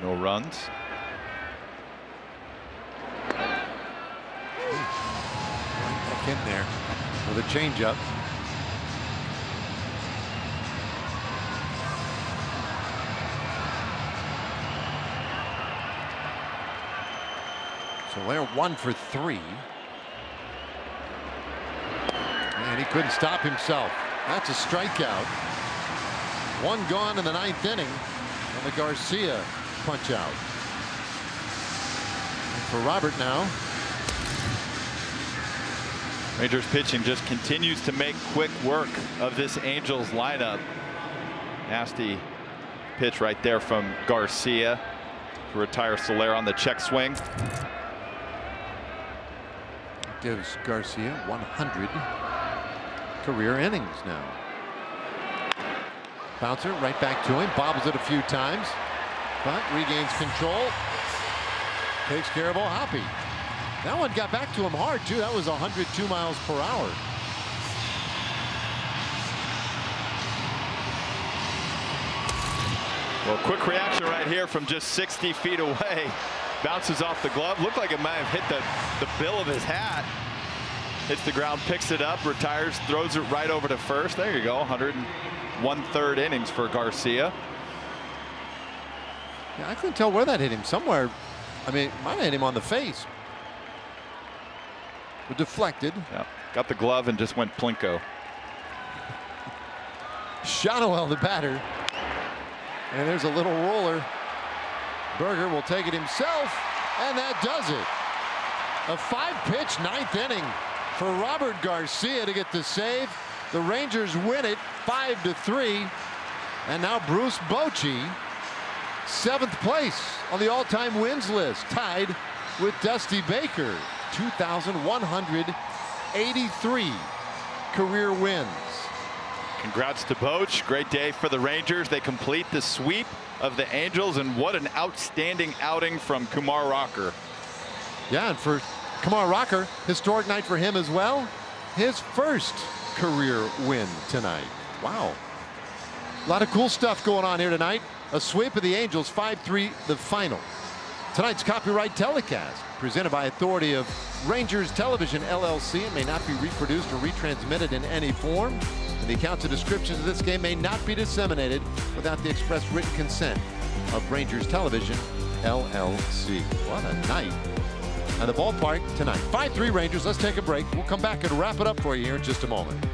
No runs. Back in there with a changeup. Soler 1 for 3. And he couldn't stop himself. That's a strikeout. 1 gone in the 9th inning on the Garcia punch out. And for Robert now. Rangers pitching just continues to make quick work of this Angels lineup. Nasty pitch right there from Garcia to retire Soler on the check swing. Gives Garcia 100 career innings now. Bouncer right back to him, bobbles it a few times, but regains control. Takes care of O'Hoppe. That one got back to him hard too. That was 102 miles per hour. Well, quick reaction right here from just 60 feet away. Bounces off the glove. Looked like it might have hit the bill of his hat. Hits the ground, picks it up, retires, throws it right over to first. There you go. 101/3 innings for Garcia. Yeah, I couldn't tell where that hit him. Somewhere, I mean, it might have hit him on the face. But deflected. Yeah. Got the glove and just went plinko. Shotwell, the batter. And there's a little roller. Berger will take it himself, and that does it. A 5-pitch ninth inning for Robert Garcia to get the save. The Rangers win it 5-3. And now Bruce Bochy, 7th place on the all-time wins list, tied with Dusty Baker, 2,183 career wins. Congrats to Boch. Great day for the Rangers. They complete the sweep of the Angels, and what an outstanding outing from Kumar Rocker. Yeah, and for Kumar Rocker, historic night for him as well. His first career win tonight. Wow. A lot of cool stuff going on here tonight. A sweep of the Angels, 5-3 the final. Tonight's copyright telecast, presented by authority of Rangers Television LLC, and may not be reproduced or retransmitted in any form. And the accounts and descriptions of this game may not be disseminated without the express written consent of Rangers Television LLC. What a night at the ballpark tonight. 5-3 Rangers. Let's take a break. We'll come back and wrap it up for you here in just a moment.